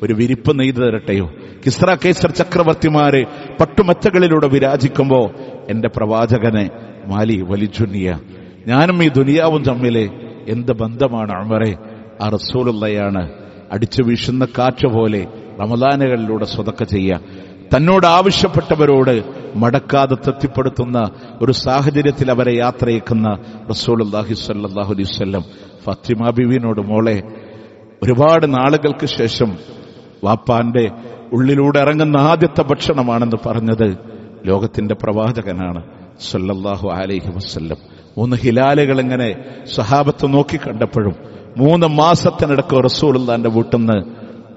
ഒരു വിരിപ്പ് നെയ്തു തരട്ടെയോ? കിസ്ര കൈസർ ചക്രവർത്തിമാര് പട്ടുമച്ചകളിലൂടെ വിരാജിക്കുമ്പോ എന്റെ പ്രവാചകനെ മാലി വലിജുനിയ, ഞാനും ഈ ദുനിയാവും തമ്മിലെ എന്ത് ബന്ധമാണ് ഉമറേ? ആ റസൂലുള്ളയാണ് അടിച്ചു വീശുന്ന കാറ്റ് പോലെ റമദാനുകളിലൂടെ സ്വതക്ക ചെയ്യുക, തന്നോട് ആവശ്യപ്പെട്ടവരോട് മടക്കാതെ തൃപ്തിപ്പെടുത്തുന്ന ഒരു സാഹചര്യത്തിൽ അവരെ യാത്രയേക്കുന്ന റസൂലുള്ളാഹി സ്വല്ലല്ലാഹു അലൈഹി വസല്ലം ഫാത്തിമ ബീവിനോട്, മോളെ, ഒരുപാട് നാളുകൾക്ക് ശേഷം വാപ്പാന്റെ ഉള്ളിലൂടെ ഇറങ്ങുന്ന ആദ്യത്തെ ഭക്ഷണമാണെന്ന് പറഞ്ഞത് ലോകത്തിന്റെ പ്രവാചകനാണ് സ്വല്ലല്ലാഹു അലൈഹി വസല്ലം. 3 ഹിലാലുകൾ ഇങ്ങനെ സ്വഹാബത്ത് നോക്കിക്കണ്ടപ്പോഴും 3 മാസത്തിനിടക്ക് റസൂലുള്ളാഹിന്റെ വീട്ടിൽ നിന്ന്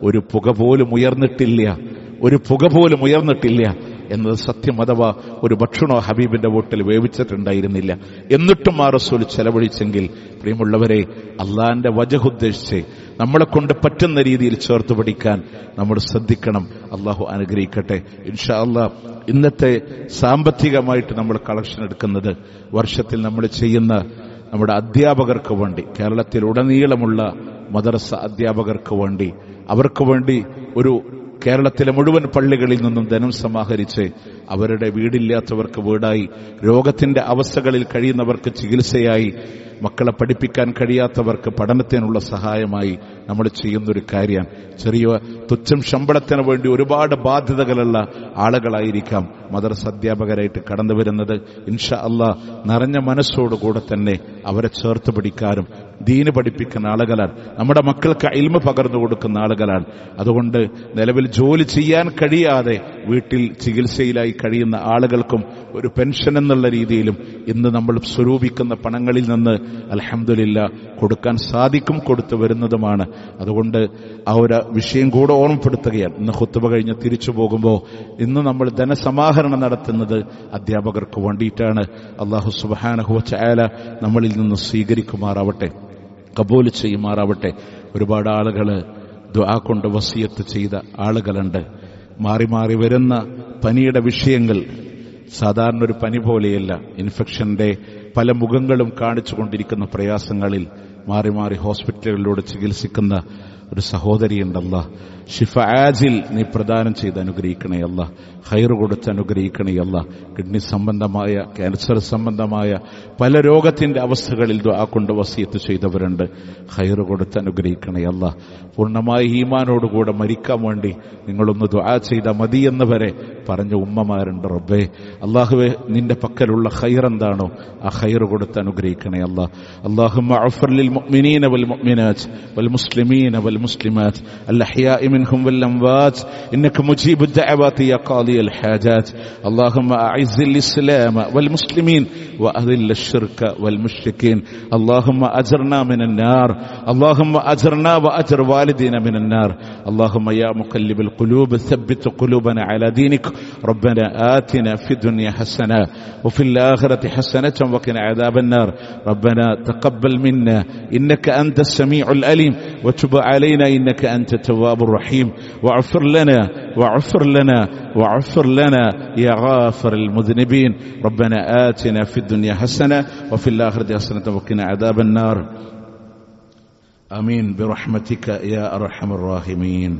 ഒരു പുക പോലും ഉയർന്നിട്ടില്ല എന്നത് സത്യം. അഥവാ ഒരു ഭക്ഷണോ ഹബീബിന്റെ വീട്ടിൽ വേവിച്ചിട്ടുണ്ടായിരുന്നില്ല. എന്നിട്ടും ആ റസൂൽ ചെലവഴിച്ചെങ്കിൽ, പ്രിയമുള്ളവരെ, അള്ളാന്റെ വജഹ് ഉദ്ദേശിച്ച് നമ്മളെ കൊണ്ട് പറ്റുന്ന രീതിയിൽ ചേർത്ത് പിടിക്കാൻ നമ്മൾ ശ്രദ്ധിക്കണം. അള്ളാഹു അനുഗ്രഹിക്കട്ടെ. ഇൻഷാ അള്ളാഹ് ഇന്നത്തെ സാമ്പത്തികമായിട്ട് നമ്മൾ കളക്ഷൻ എടുക്കുന്നത് വർഷത്തിൽ നമ്മൾ ചെയ്യുന്ന നമ്മുടെ അധ്യാപകർക്ക് വേണ്ടി, കേരളത്തിലുടനീളമുള്ള മദ്രസ അധ്യാപകർക്ക് വേണ്ടി, അവർക്ക് വേണ്ടി ഒരു കേരളത്തിലെ മുഴുവൻ പള്ളികളിൽ നിന്നും ധനം സമാഹരിച്ച് അവരുടെ വീടില്ലാത്തവർക്ക് വീടായി, രോഗത്തിന്റെ അവസ്ഥകളിൽ കഴിയുന്നവർക്ക് ചികിത്സയായി, മക്കളെ പഠിപ്പിക്കാൻ കഴിയാത്തവർക്ക് പഠനത്തിനുള്ള സഹായമായി നമ്മൾ ചെയ്യുന്നൊരു കാര്യമാണ്. ചെറിയ തുച്ഛം ശമ്പളത്തിന് വേണ്ടി ഒരുപാട് ബാധ്യതകളുള്ള ആളുകളായിരിക്കാം മദ്രസ അധ്യാപകരായിട്ട് കടന്നു വരുന്നത്. ഇൻഷാ അല്ലാഹ് നിറഞ്ഞ മനസ്സോടുകൂടെ തന്നെ അവരെ ചേർത്ത് പിടിക്കാനും ദീന് പഠിപ്പിക്കുന്ന ആളുകളാണ്, നമ്മുടെ മക്കൾക്ക് ഇൽമ പകർന്നു കൊടുക്കുന്ന ആളുകളാണ്. അതുകൊണ്ട് നിലവിൽ ജോലി ചെയ്യാൻ കഴിയാതെ വീട്ടിൽ ചികിത്സയിലായി കഴിയുന്ന ആളുകൾക്കും ഒരു പെൻഷൻ എന്നുള്ള രീതിയിലും ഇന്ന് നമ്മൾ സ്വരൂപിക്കുന്ന പണങ്ങളിൽ നിന്ന് അൽഹംദുലില്ലാഹ് കൊടുക്കാൻ സാധിക്കും, കൊടുത്തു വരുന്നതുമാണ്. അതുകൊണ്ട് ആ ഒരു വിഷയം കൂടെ ഓർമ്മപ്പെടുത്തുകയാണ്. ഇന്ന് ഖുത്ബ കഴിഞ്ഞ് തിരിച്ചു പോകുമ്പോൾ ഇന്ന് നമ്മൾ ധനസമാഹരണം നടത്തുന്നത് അധ്യാപകർക്ക് വേണ്ടിയിട്ടാണ്. അല്ലാഹു സുബ്ഹാനഹു വ തആല നമ്മളിൽ നിന്ന് സ്വീകരിക്കുമാറാവട്ടെ, കബൂൽ ചെയ്യുമാറാവട്ടെ. ഒരുപാട് ആളുകൾ ദുആ കൊണ്ട് വസിയത്ത് ചെയ്ത ആളുകളുണ്ട്. മാറി മാറി വരുന്ന പനിയുടെ വിഷയങ്ങൾ സാധാരണ ഒരു പനി പോലെയല്ല. ഇൻഫെക്ഷന്റെ പല മുഖങ്ങളും കാണിച്ചുകൊണ്ടിരിക്കുന്ന പ്രയാസങ്ങളിൽ മാറി മാറി ഹോസ്പിറ്റലുകളിലൂടെ ചികിത്സിക്കുന്ന ഒരു സഹോദരിയുണ്ടല്ല. ഷിഫ ആജിൽ നീ പ്രദാനം ചെയ്ത് അനുഗ്രഹിക്കണേ അല്ല, ഖൈർ കൊടുത്ത് അനുഗ്രഹിക്കണേ അല്ല. കിഡ്നി സംബന്ധമായ, ക്യാൻസർ സംബന്ധമായ പല രോഗത്തിന്റെ അവസ്ഥകളിൽ ദുആ കൊണ്ട് വസിയത്ത് ചെയ്തവരുണ്ട്. ഖൈർ കൊടുത്ത് അനുഗ്രഹിക്കണേ അല്ല. പൂർണ്ണമായ ഈമാനോടുകൂടെ മരിക്കാൻ വേണ്ടി നിങ്ങളൊന്ന് ദുആ ചെയ്താൽ മതിയെന്ന് വരെ പറഞ്ഞ ഉമ്മമാരുണ്ട്. റബ്ബേ, അല്ലാഹുവേ, നിന്റെ പക്കലുള്ള ഖൈർ എന്താണോ ആ ഖൈർ കൊടുത്ത് അനുഗ്രഹിക്കണേ അല്ല. അല്ലാഹുമ്മ അഗ്ഫിർ ലിൽ മുഅ്മിനീന വൽ മുഅ്മിനാത്ത് വൽ മുസ്ലിമീന വൽ മുസ്ലിമാത്ത് അൽ അഹ്യാഇ മിൻഹും വൽ അംവാത്ത് ഇന്നക മുജീബു ദഅവാതി യാ ഖാദി അൽ ഹാജാത്ത്. اللهم أعز الإسلام والمسلمين وأذل الشرك والمشركين. اللهم أجرنا من النار، اللهم أجرنا وأجر والدينا من النار. اللهم يا مقلب القلوب ثبت قلوبنا على دينك. ربنا آتنا في الدنيا حسنة وفي الآخرة حسنة وقنا عذاب النار. ربنا تقبل منا إنك أنت السميع العليم وتب علينا إنك أنت التواب الرحيم. واغفر لنا واغفر لنا واغفر لنا يا غافر المذنبين. ربنا آتنا في الدنيا حسنة وفي الآخرة حسنة وقنا عذاب النار. آمين برحمتك يا أرحم الراحمين.